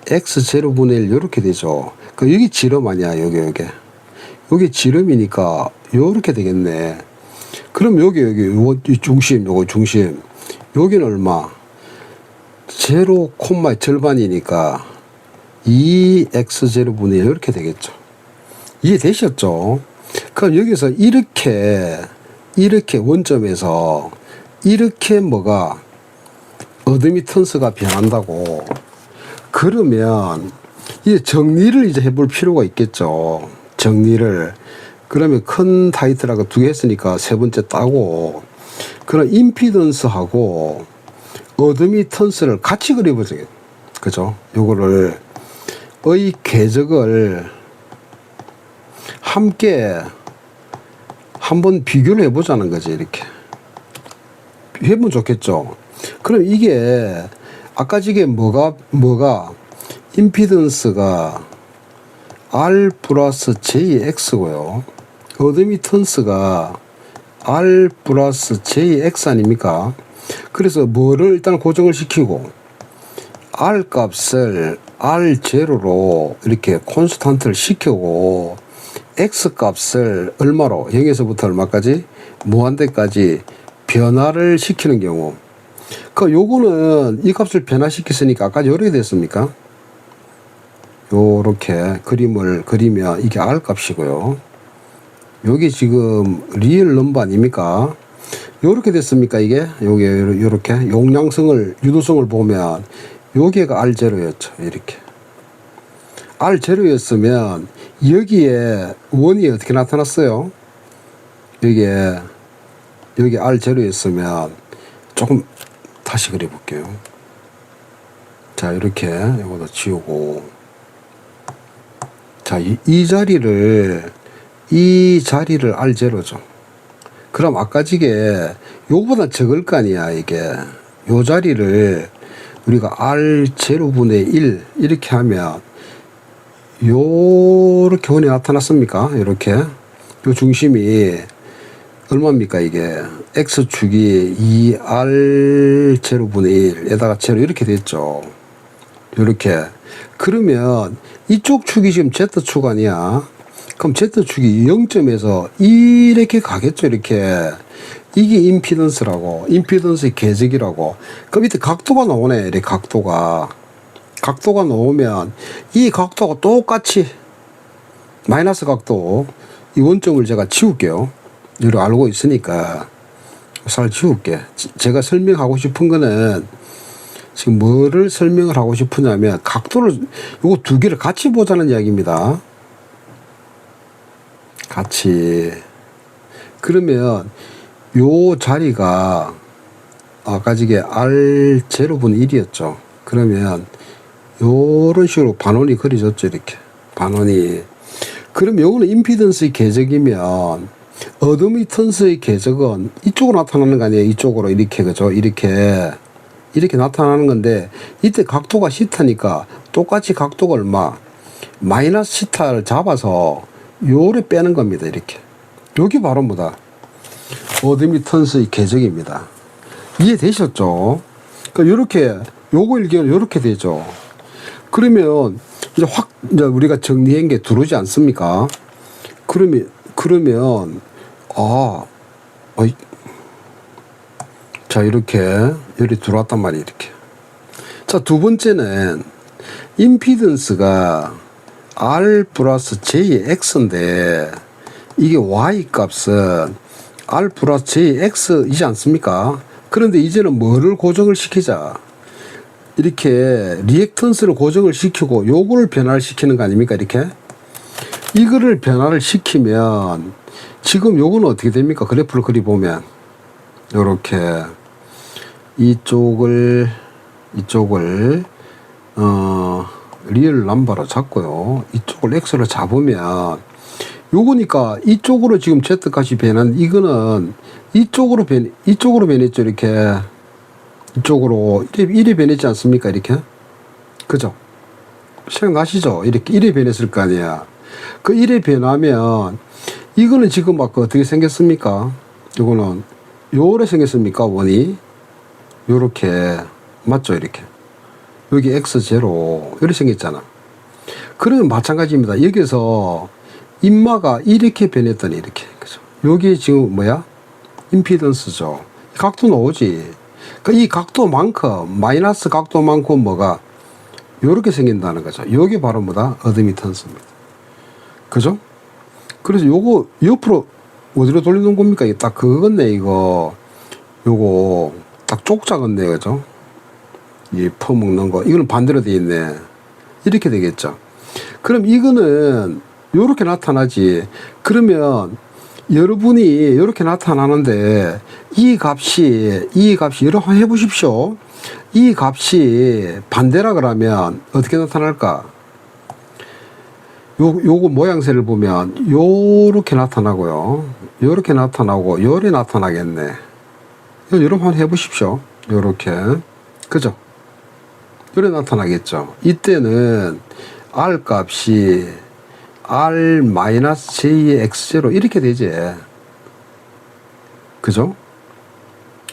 x 제로분의 1 요렇게 되죠. 그 여기 지름 아니야, 여기 지름이니까 요렇게 되겠네. 그럼 여기 요 중심, 요거 중심, 여기는 얼마? 제로 콤마의 절반이니까 2x 제로분의 1 이렇게 되겠죠. 이해되셨죠? 그럼 여기서 이렇게 원점에서 이렇게 뭐가 어드미턴스가 변한다고. 그러면 이 정리를 이제 해볼 필요가 있겠죠. 정리를. 그러면 큰 타이틀하고 두 개 했으니까 세 번째 따고, 그럼 임피던스하고 어드미턴스를 같이 그려보죠. 그죠? 요거를 의 궤적을 함께 한번 비교를 해보자는 거지. 이렇게 해보면 좋겠죠. 그럼 이게 아까 저게 뭐가 임피던스가 R 플러스 JX고요. 어드미턴스가 R 플러스 JX 아닙니까? 그래서 뭐를 일단 고정을 시키고 R 값을 R0로 이렇게 콘스탄트를 시키고 X 값을 얼마로 0에서부터 얼마까지 무한대까지 변화를 시키는 경우, 그 요거는 이 값을 변화시켰으니까 아까 요렇게 됐습니까? 요렇게 그림을 그리면 이게 R 값이고요. 여기 지금 리얼 넘버 아닙니까? 요렇게 됐습니까? 이게 요렇게 용량성을 유도성을 보면 여기가 R0였죠. 이렇게 R0였으면 여기에 원이 어떻게 나타났어요? 여기 R0였으면 조금 다시 그려 볼게요. 자, 이렇게 이것도 지우고, 자, 이 자리를 R0죠. 그럼 아까 지게 요거보다 적을 거 아니야. 이게 요 자리를 우리가 R0분의 1 이렇게 하면 요렇게 원이 나타났습니까? 이렇게 요 중심이 얼마입니까? 이게 x축이 2R0분의 1에다가 제로 이렇게 됐죠. 요렇게. 그러면 이쪽 축이 지금 Z축 아니야? 그럼 Z축이 0점에서 이렇게 가겠죠. 이렇게. 이게 임피던스라고, 임피던스의 궤적이라고. 그 밑에 각도가 나오네. 이렇게 각도가 나오면 이 각도가 똑같이 마이너스 각도, 이 원점을 제가 지울게요. 이걸 알고 있으니까 잘 지울게. 제가 설명하고 싶은 거는 지금 뭐를 설명을 하고 싶으냐면 각도를, 요거 두 개를 같이 보자는 이야기입니다. 같이. 그러면 요 자리가 아까 저게 R0분의 1이었죠. 그러면 요런 식으로 반원이 그려졌죠. 이렇게 반원이. 그럼 요거는 임피던스의 궤적이면 어드미턴스의 궤적은 이쪽으로 나타나는 거 아니에요. 이쪽으로 이렇게, 그죠? 이렇게 나타나는 건데, 이때 각도가 시타니까 똑같이 각도가 얼마? 마이너스 시타를 잡아서 요를 빼는 겁니다. 이렇게. 여기 바로 뭐다? 어드미턴스의 궤적입니다. 이해되셨죠? 그러니까 요렇게, 요거 일기는 요렇게 되죠. 그러면 이제 이제 우리가 정리한 게 들어오지 않습니까? 그러면 자, 이렇게 들어왔단 말이에요. 이렇게. 자, 두 번째는 임피던스가 R 플러스 JX인데 이게 Y 값은 R 플러스 JX이지 않습니까? 그런데 이제는 뭐를 고정을 시키자? 이렇게 리액턴스를 고정을 시키고 요거를 변화를 시키는 거 아닙니까? 이렇게 이거를 변화를 시키면 지금 요거는 어떻게 됩니까? 그래프를 그려보면 요렇게 이쪽을 리얼 넘버로 잡고요. 이쪽을 x로 잡으면 요거니까 이쪽으로 지금 z값이 변한 이거는 이쪽으로 변했죠. 이렇게 이쪽으로 이래 변했지 않습니까? 이렇게 그죠? 생각나시죠? 이래 변했을 거 아니야. 그 이래 변하면 이거는 지금 아까 어떻게 생겼습니까? 이거는 요래 생겼습니까? 원이 요렇게 맞죠? 이렇게 여기 x0 이렇게 생겼잖아. 그러면 마찬가지입니다. 여기서 인마가 이렇게 변했더니 이렇게 그죠? 여기 지금 뭐야? 임피던스죠. 각도 나오지. 이 각도만큼 마이너스 각도만큼 뭐가 요렇게 생긴다는 거죠. 요게 바로 뭐다? 어드미턴스입니다. 그죠? 그래서 요거 옆으로 어디로 돌리는 겁니까? 이게 딱 그거네 이거. 요거 딱 쪽작은네 그죠? 이 퍼먹는 거 이거는 반대로 돼 있네. 이렇게 되겠죠. 그럼 이거는 요렇게 나타나지. 그러면 여러분이 이렇게 나타나는데 이 값이 여러 번 해보십시오. 이 값이 반대라 그러면 어떻게 나타날까? 요거 모양새를 보면 요렇게 나타나고요. 요렇게 나타나고 요래 나타나겠네. 여러 번 해보십시오. 요렇게 그죠? 요래 나타나겠죠. 이때는 R 값이 R-J의 X0 이렇게 되지. 그죠?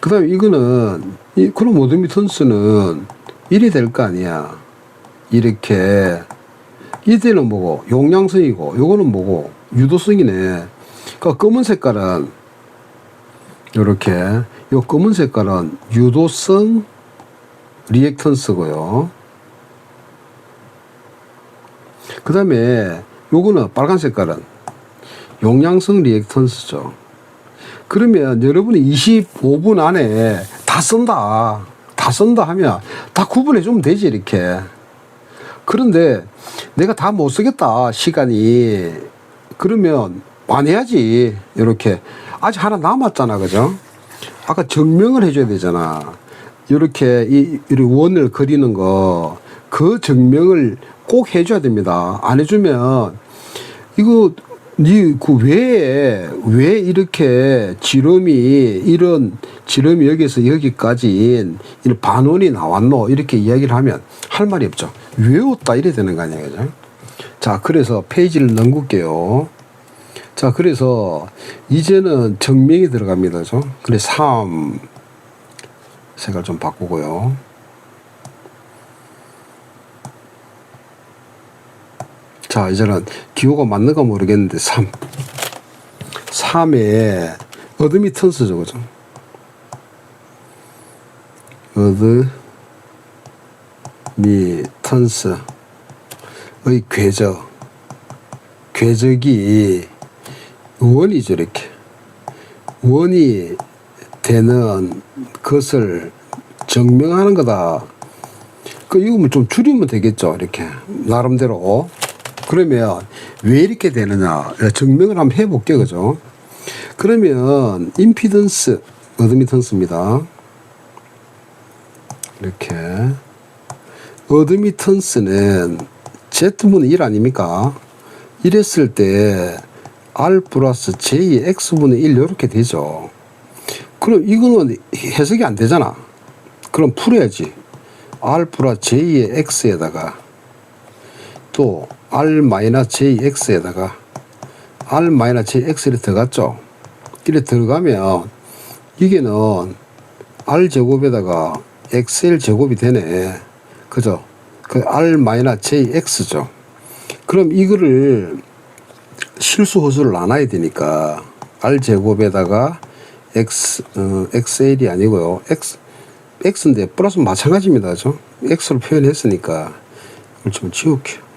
그 다음에 이거는 그럼 어드미턴스는 1이 될 거 아니야. 이렇게 이때는 뭐고 용량성이고 요거는 뭐고 유도성이네. 그 검은 색깔은 요렇게 요 검은 색깔은 유도성 리액턴스고요. 그 다음에 요거는 빨간 색깔은 용량성 리액턴스죠. 그러면 여러분이 25분 안에 다 쓴다 하면 다 구분해 주면 되지 이렇게. 그런데 내가 다 못 쓰겠다 시간이 그러면 반해야지. 이렇게 아직 하나 남았잖아. 그죠? 아까 증명을 해줘야 되잖아. 이렇게 이 원을 그리는 거 그 증명을 꼭 해줘야 됩니다. 안 해주면 이거 왜 이렇게 이런 지름이 여기서 여기까지 이런 반원이 나왔노? 이렇게 이야기를 하면 할 말이 없죠. 외웠다 이래 되는 거 아니에요. 그죠? 자, 그래서 페이지를 넘길게요. 자, 그래서 이제는 증명이 들어갑니다. 그죠? 그래, 3 색깔 좀 바꾸고요. 자, 이제는 기호가 맞는가 모르겠는데 3에 어드미턴스죠. 그죠? 어드미턴스의 궤적이 원이죠. 이렇게 원이 되는 것을 증명하는 거다. 이거 좀 줄이면 되겠죠. 이렇게 나름대로. 그러면 왜 이렇게 되느냐 증명을 한번 해볼게요. 그죠? 그러면 임피던스 어드미턴스입니다. 이렇게 어드미턴스는 Z분의 1 아닙니까? 이랬을 때 R 플러스 J X분의 1 이렇게 되죠. 그럼 이거는 해석이 안 되잖아. 그럼 풀어야지. R 플러스 J의 X에다가 또 R-JX에다가 R-JX를 들어갔죠. 이렇게 들어가면 이게는 R제곱에다가 XL제곱이 되네. 그죠? 그 R-JX죠. 그럼 이거를 실수 호수를 나눠야 되니까 R제곱에다가 XL이 아니고요. X인데 플러스 마찬가지입니다. 그죠? X로 표현했으니까 이걸 좀 지울게요.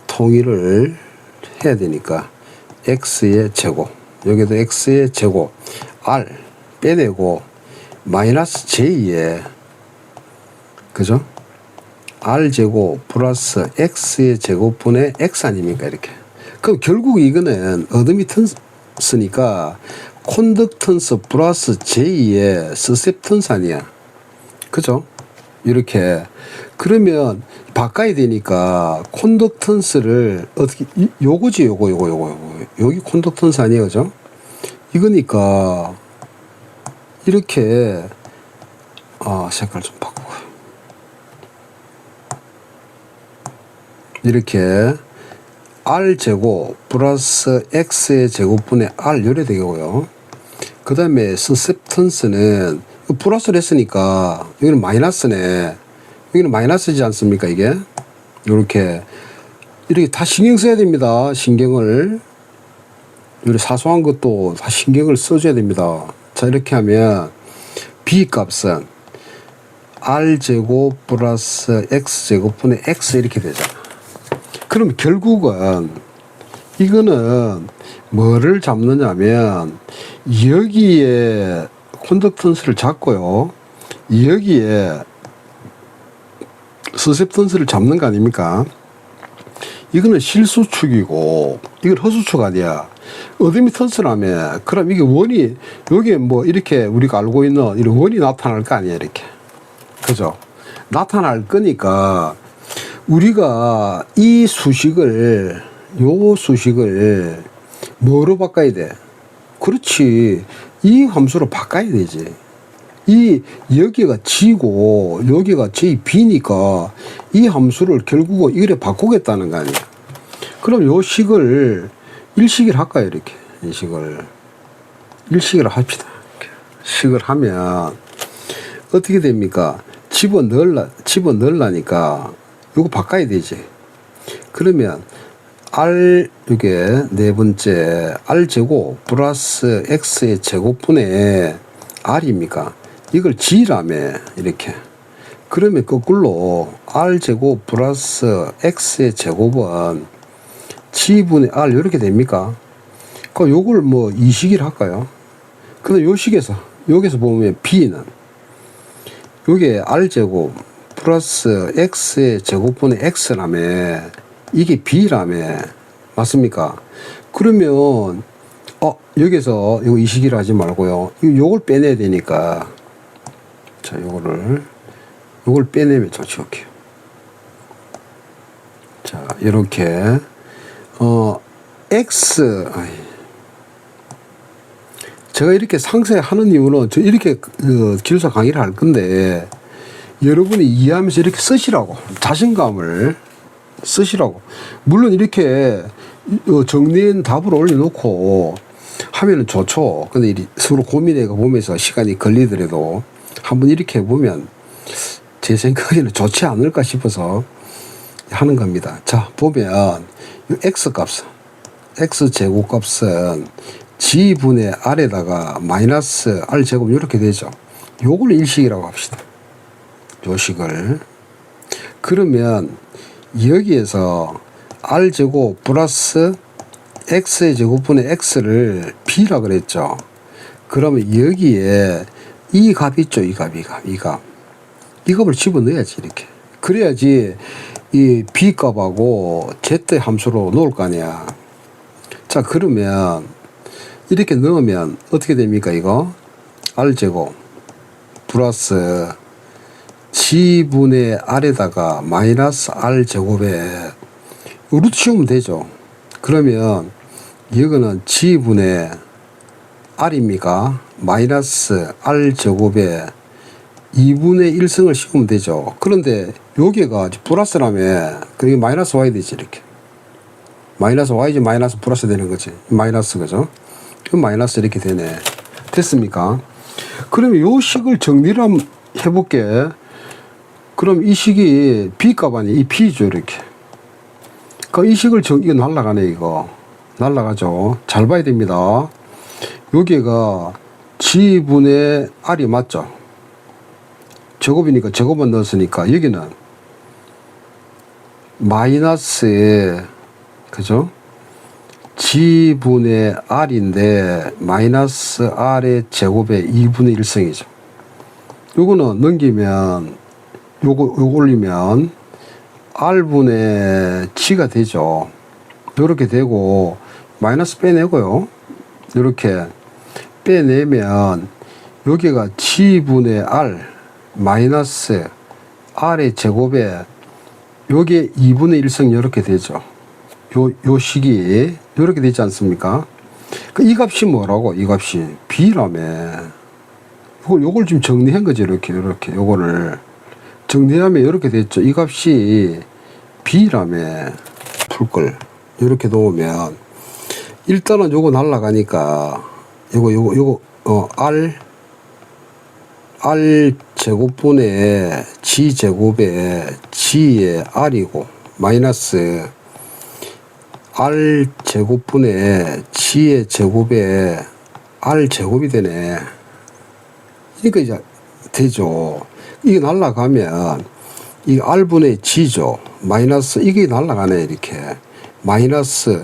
통일을 해야 되니까 x의 제곱 여기도 x의 제곱 r 빼내고 마이너스 j에 그죠? R제곱 플러스 X의 제곱분의 X 아닙니까? 이렇게. 그럼 결국 이거는 어드미턴스니까 콘덕턴스 플러스 J의 서셉턴스 아니야. 그죠? 이렇게. 그러면 바꿔야 되니까 콘덕턴스를 어떻게, 요거지, 요거. 여기 콘덕턴스 아니에요. 그죠? 이거니까 이렇게, 색깔 좀 바꾸고. 이렇게 R제곱 플러스 X의 제곱분의 R 요래 되고요. 그 다음에 서셉턴스는 플러스를 했으니까 여기는 마이너스네. 여기는 마이너스지 않습니까? 이게 이렇게 다 신경 써야 됩니다. 신경을, 이렇게 사소한 것도 다 신경을 써줘야 됩니다. 자, 이렇게 하면 B 값은 R제곱 플러스 X제곱분의 X 이렇게 되잖아. 그럼 결국은 이거는 뭐를 잡느냐면 여기에 콘덕턴스를 잡고요, 여기에 서셉턴스를 잡는 거 아닙니까? 이거는 실수축이고 이건 허수축 아니야. 어드미턴스라며. 그럼 이게 원이, 여기에 뭐 이렇게 우리가 알고 있는 이런 원이 나타날 거 아니야. 이렇게. 그죠? 나타날 거니까 우리가 이 수식을, 요 수식을 뭐로 바꿔야 돼? 그렇지, 이 함수로 바꿔야 되지. 여기가 G고 여기가 JB니까 이 함수를 결국은 이래 바꾸겠다는 거 아니야. 그럼 요 식을 일식을 할까요? 이렇게 일식을 합시다. 이렇게. 식을 하면 어떻게 됩니까? 집어넣으려니까 요거 바꿔야 되지. 그러면 이게 네 번째 R제곱 플러스 X의 제곱분의 R입니까? 이걸 G라며. 이렇게. 그러면 거꾸로 R제곱 플러스 X의 제곱은 G분의 R 이렇게 됩니까? 그럼 요걸 뭐 이식을 할까요? 근데 요 식에서, 여기서 보면 B는 요게 R제곱 플러스 X의 제곱분의 X라며. 이게 B라며. 맞습니까? 그러면 여기서 이거 이식을 하지 말고요, 요걸 빼내야 되니까, 자, 요걸 빼내면 좋죠. 이렇게. 자, 이렇게 X, 제가 이렇게 상세하는 이유는 저 이렇게 기술사 강의를 할 건데 여러분이 이해하면서 이렇게 쓰시라고, 자신감을 쓰시라고. 물론 이렇게 정리한 답을 올려놓고 하면은 좋죠. 근데 서로 고민해 보면서 시간이 걸리더라도 한번 이렇게 해보면 제 생각에는 좋지 않을까 싶어서 하는 겁니다. 자, 보면 이 X 값은, X 제곱 값은 G분의 R에다가 마이너스 R 제곱 이렇게 되죠. 요걸 일식이라고 합시다. 요 식을. 그러면 여기에서 R제곱 플러스 X의 제곱분의 X를 B라 그랬죠. 그러면 여기에 이 값 있죠. 이 값. 이 값을 집어넣어야지. 이렇게. 그래야지 이 B 값하고 Z 함수로 놓을 거 아니야. 자, 그러면 이렇게 넣으면 어떻게 됩니까? 이거 R제곱 플러스 G분의 R에다가 마이너스 R제곱에 루트 씌우면 되죠. 그러면 이거는 G분의 R입니까? 마이너스 R제곱에 2분의 1승을 씌우면 되죠. 그런데 여기가 플러스라며, 그게 마이너스 Y 되지. 이렇게. 마이너스 Y지, 마이너스 플러스 되는 거지. 마이너스, 그죠? 마이너스 이렇게 되네. 됐습니까? 그러면 요 식을 정리를 한번 해볼게. 그럼 이 식이 B값 아니에요? 이 B죠, 이렇게. 이 식을 이거 날라가네, 이거. 날라가죠. 잘 봐야 됩니다. 여기가 G분의 R이 맞죠? 제곱이니까 제곱만 넣었으니까 여기는 마이너스에, 그죠? G분의 R인데 마이너스 R의 제곱에 2분의 1승이죠. 요거는 넘기면 요거 올리면 R분의 G가 되죠. 이렇게 되고 마이너스 빼내고요. 이렇게 빼내면 여기가 G분의 R 마이너스 R의 제곱에 요게 2분의 1성 이렇게 되죠. 요 식이 이렇게 되지 않습니까? 이 값이 뭐라고? 이 값이 B라며. 요걸 지금 정리한 거죠. 이렇게 요거를 정리하면 이렇게 됐죠. 이 값이 B라며. 풀걸 이렇게 놓으면 일단은 요거 날라가니까 요거 R 제곱분의 G 제곱에 G의 R이고 마이너스 R 제곱분의 G의 제곱에 R 제곱이 되네. 그러니까 이제 되죠. 이게 날라가면 이 R분의 G죠. 마이너스 이게 날라가네. 이렇게 마이너스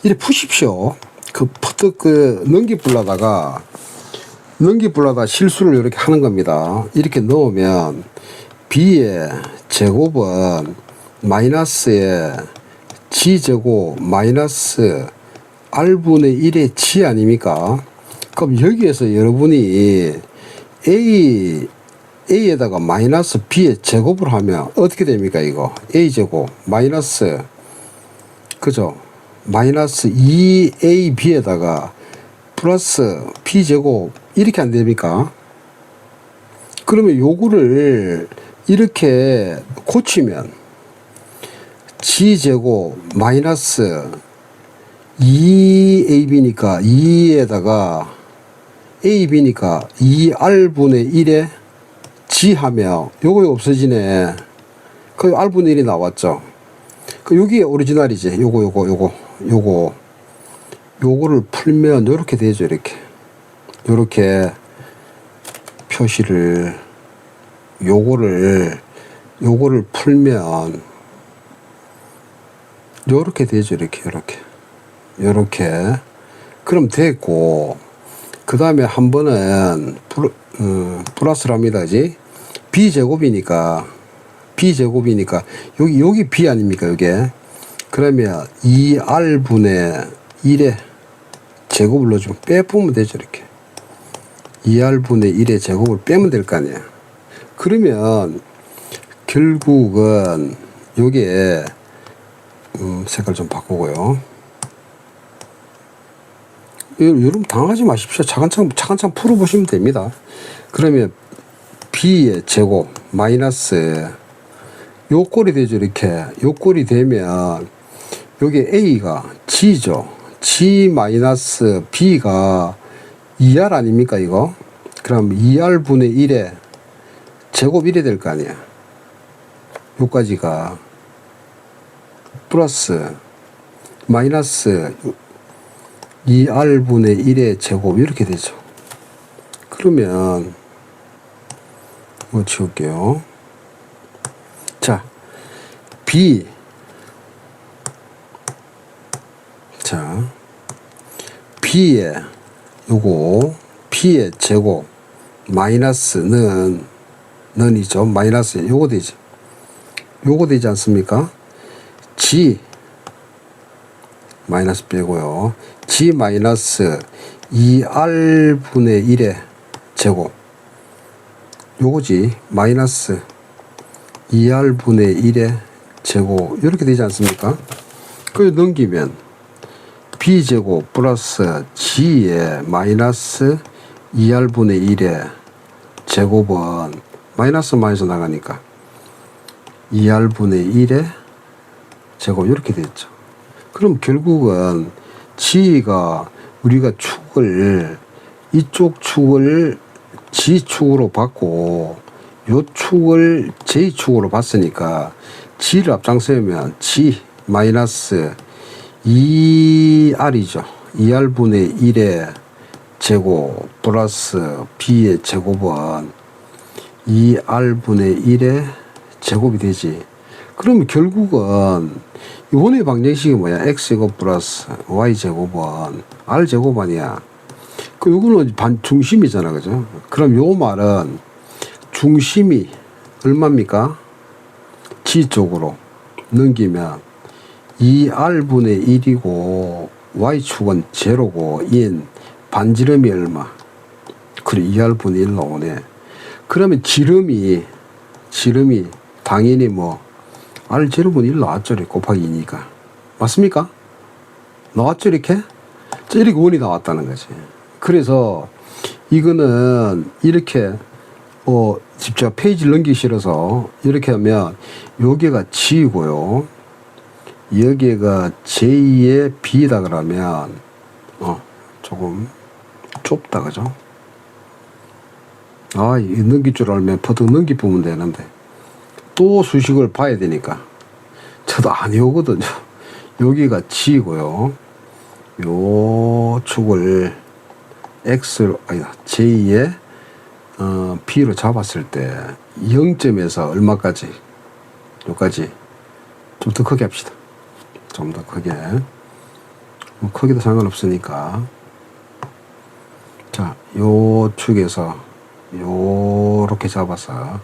이렇게 푸십시오. 넘기불라다가 실수를 이렇게 하는 겁니다. 이렇게 넣으면 B의 제곱은 마이너스의 G제곱 마이너스 R분의 1의 G 아닙니까? 그럼 여기에서 여러분이 A에다가 마이너스 B의 제곱을 하면 어떻게 됩니까? 이거 A제곱 마이너스 그죠? 마이너스 2AB에다가 플러스 B제곱 이렇게 안 됩니까? 그러면 요거를 이렇게 고치면 G제곱 마이너스 2AB니까 2에다가 AB니까 2R분의 1에 G 하면 요거 없어지네. 그 R분의 1이 나왔죠. 그 여기에 오리지널이지. 요거를 풀면 요렇게 되죠. 요렇게 표시를 요거를 풀면 요렇게 되죠. 요렇게 그럼 됐고 그 다음에 한 번은 플러스를 합니다. 그지? B제곱이니까 여기 B 아닙니까? 요게 그러면 2R분의 1의 제곱을 넣어주면 빼보면 되죠. 이렇게 2R분의 1의 제곱을 빼면 될 거 아니야. 그러면 결국은 요게 색깔 좀 바꾸고요. 여러분 당하지 마십시오. 차근차근 풀어보시면 됩니다. 그러면 B의 제곱 마이너스 요 꼴이 되죠. 이렇게 요 꼴이 되면 요게 A가 G죠. G 마이너스 B가 2R 아닙니까 이거? 그럼 2R분의 1에 제곱 1이 될 거 아니야. 요까지가 플러스 마이너스 2R분의 1의 제곱 이렇게 되죠. 그러면 이거 지울게요. 자, B의 B의 제곱 마이너스는 는이죠. 마이너스 요거 되지 않습니까? G 마이너스 빼고요. G 마이너스 2R분의 1의 제곱 요거지. 마이너스 2R분의 1의 제곱 이렇게 되지 않습니까? 그걸 넘기면 B제곱 플러스 G의 마이너스 2R분의 1의 제곱은 마이너스 나가니까 2R분의 1의 제곱 이렇게 됐죠. 그럼 결국은 G가 우리가 축을 이쪽 축을 G축으로 받고 요 축을 J축으로 봤으니까 G를 앞장서면 G 마이너스 2R이죠. 2R분의 1의 제곱 플러스 B의 제곱은 2R분의 1의 제곱이 되지. 그러면 결국은 원의 방정식이 뭐야? X제곱 플러스 Y제곱은 R제곱 아니야. 요거는 중심이잖아. 그죠? 그럼 요 말은 중심이 얼마입니까? G 쪽으로 넘기면 2R분의 1이고 Y축은 제로고 인 반지름이 얼마? 그래 2R분의 1 나오네. 그러면 지름이 당연히 뭐 R 제로분의 1 나왔죠. 곱하기 2니까. 맞습니까? 나왔죠 이렇게? 이렇게 원이 나왔다는 거지. 그래서 이거는 이렇게 직접 페이지를 넘기기 싫어서 이렇게 하면 여기가 G이고요. 여기가 J의 B다 그러면 조금 좁다 그죠? 이 넘길 줄 알면 퍼뜩 넘기면 되는데 또 수식을 봐야 되니까 저도 안 외우거든요. 여기가 G고요. 요 축을 J의 B로 잡았을 때 0점에서 얼마까지? 여기까지 좀 더 크게 합시다. 좀 더 크게. 뭐 크기도 상관없으니까. 자, 요 축에서 요렇게 잡아서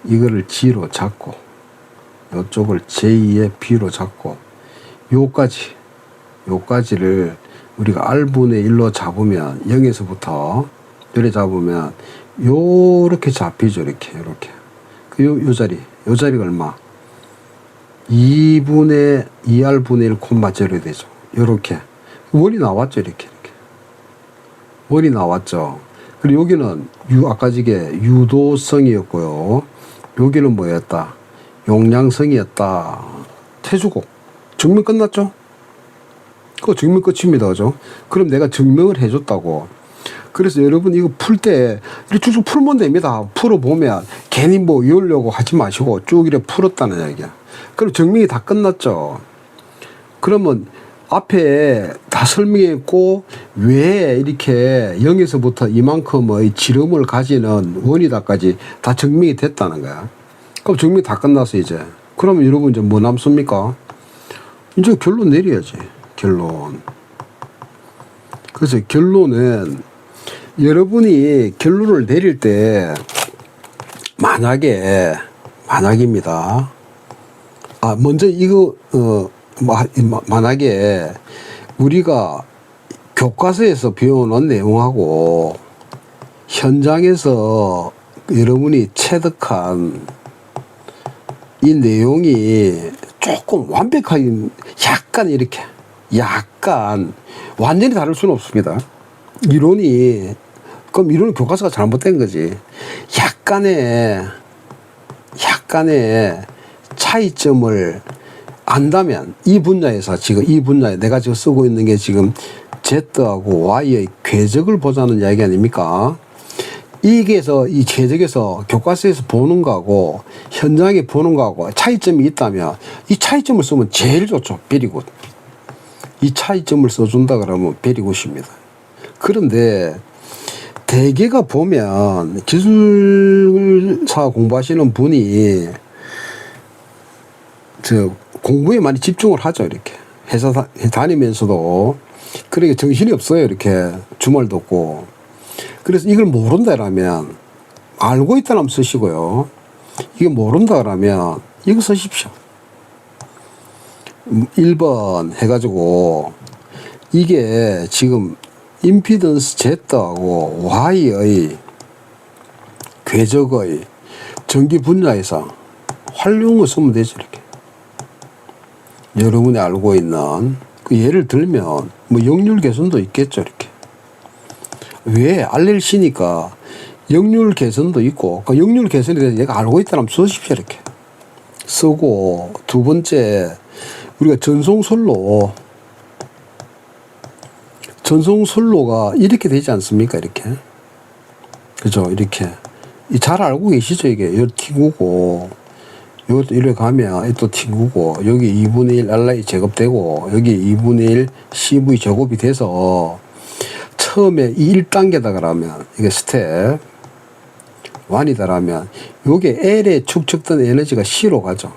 이거를 G로 잡고 요쪽을 J의 B로 잡고 요까지를 우리가 R분의 1로 잡으면 0에서부터 요래 잡으면 요렇게 잡히죠. 이렇게 요 자리가 얼마? 2R분의 1 콤마 제로 되죠. 요렇게 원이 나왔죠. 이렇게 원이 나왔죠. 그리고 여기는 아까 저게 유도성이었고요. 여기는 뭐였다? 용량성이었다. 해주고 증명 끝났죠? 그거 증명 끝입니다. 그죠? 그럼 내가 증명을 해줬다고. 그래서 여러분 이거 풀 때 이렇게 쭉 풀면 됩니다. 풀어보면 괜히 뭐 외우려고 하지 마시고 쭉 이렇게 풀었다는 얘기야. 그럼 증명이 다 끝났죠. 그러면 앞에 다 설명했고 왜 이렇게 0에서부터 이만큼의 지름을 가지는 원이다까지 다 증명이 됐다는 거야. 그럼 증명이 다 끝났어 이제. 그러면 여러분 이제 뭐 남습니까? 이제 결론 내려야지. 결론. 그래서 결론은 여러분이 결론을 내릴 때 만약입니다. 먼저 이거 만약에 우리가 교과서에서 배워놓은 내용하고 현장에서 여러분이 체득한 이 내용이 조금 완벽하게 약간 완전히 다를 수는 없습니다. 그럼 이론이 교과서가 잘못된 거지. 약간의 차이점을 안다면 이 분야에서 내가 지금 쓰고 있는 게 지금 Z하고 Y의 궤적을 보자는 이야기 아닙니까? 이게서 이 궤적에서 교과서에서 보는 거하고 현장에 보는 거하고 차이점이 있다면 이 차이점을 쓰면 제일 좋죠. 베리굿. 이 차이점을 써준다 그러면 베리굿입니다. 그런데 대개가 보면 기술사 공부하시는 분이 공부에 많이 집중을 하죠. 이렇게 회사 다니면서도 그러니까 정신이 없어요. 이렇게 주말도 없고. 그래서 이걸 모른다라면 알고 있다면 쓰시고요. 이게 모른다라면 이거 쓰십시오. 1번 해가지고 이게 지금 임피던스 Z하고 Y의 궤적의 전기 분야에서 활용을 쓰면 되죠. 이렇게 여러분이 알고 있는 예를 들면 뭐 역률 개선도 있겠죠. 이렇게 왜 RLC니까 역률 개선도 있고 그 역률 개선에 대해서 얘가 알고 있다면 쓰십시오. 이렇게 쓰고 두 번째 우리가 전송선로가 이렇게 되지 않습니까? 이렇게 그죠? 이렇게 잘 알고 계시죠? 이게 요 T구고 요것도 이렇게 가면 또 T구고 여기 2분의 1 RI 제곱되고 여기 2분의 1 CV 제곱이 돼서 처음에 이 1단계다 그러면 이게 스텝 1이다라면 요게 L에 축적된 에너지가 C로 가죠.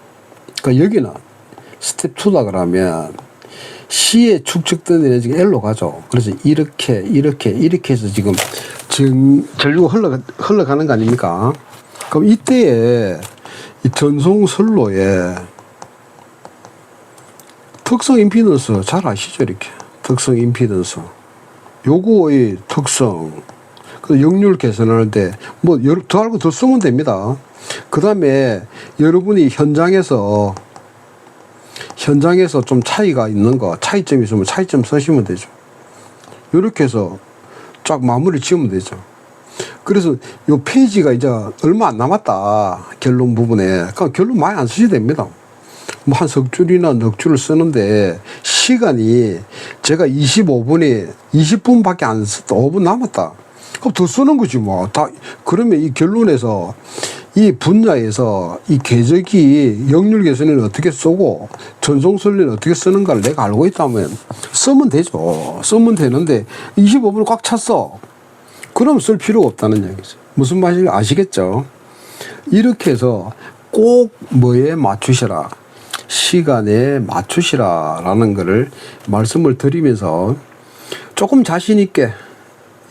그러니까 여기는 스텝 2다 그러면 C에 축적된 에너지가 L로 가죠. 그래서 이렇게 해서 지금 전류가 흘러가는 거 아닙니까? 그럼 이때에 이 전송선로에 특성 임피던스 잘 아시죠? 이렇게 특성 임피던스 요거의 특성 그 역률 계산할 때 뭐 더 알고 더 쓰면 됩니다. 그 다음에 여러분이 현장에서 좀 차이가 있는 거 차이점이 있으면 차이점 쓰시면 되죠. 이렇게 해서 쫙 마무리 지으면 되죠. 그래서 요 페이지가 이제 얼마 안 남았다 결론 부분에 그러니까 결론 많이 안 쓰셔도 됩니다. 뭐 한 석 줄이나 넉 줄을 쓰는데 시간이 제가 25분에 20분밖에 안 썼다 5분 남았다 그럼 더 쓰는 거지 뭐 다. 그러면 이 결론에서 이 분야에서 이 궤적이 역률 계산은 어떻게 쓰고 전송설리는 어떻게 쓰는가를 내가 알고 있다면 쓰면 되죠. 쓰면 되는데 25분을 꽉 찼어. 그럼 쓸 필요가 없다는 얘기죠. 무슨 말인지 아시겠죠? 이렇게 해서 꼭 뭐에 맞추시라. 시간에 맞추시라라는 거를 말씀을 드리면서 조금 자신 있게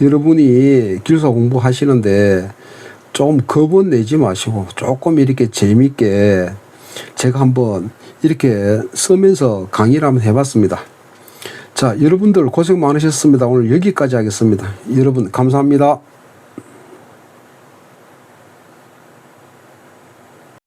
여러분이 기술사 공부하시는데 조금 겁은 내지 마시고 조금 이렇게 재미있게 제가 한번 이렇게 쓰면서 강의를 한번 해봤습니다. 자, 여러분들 고생 많으셨습니다. 오늘 여기까지 하겠습니다. 여러분 감사합니다.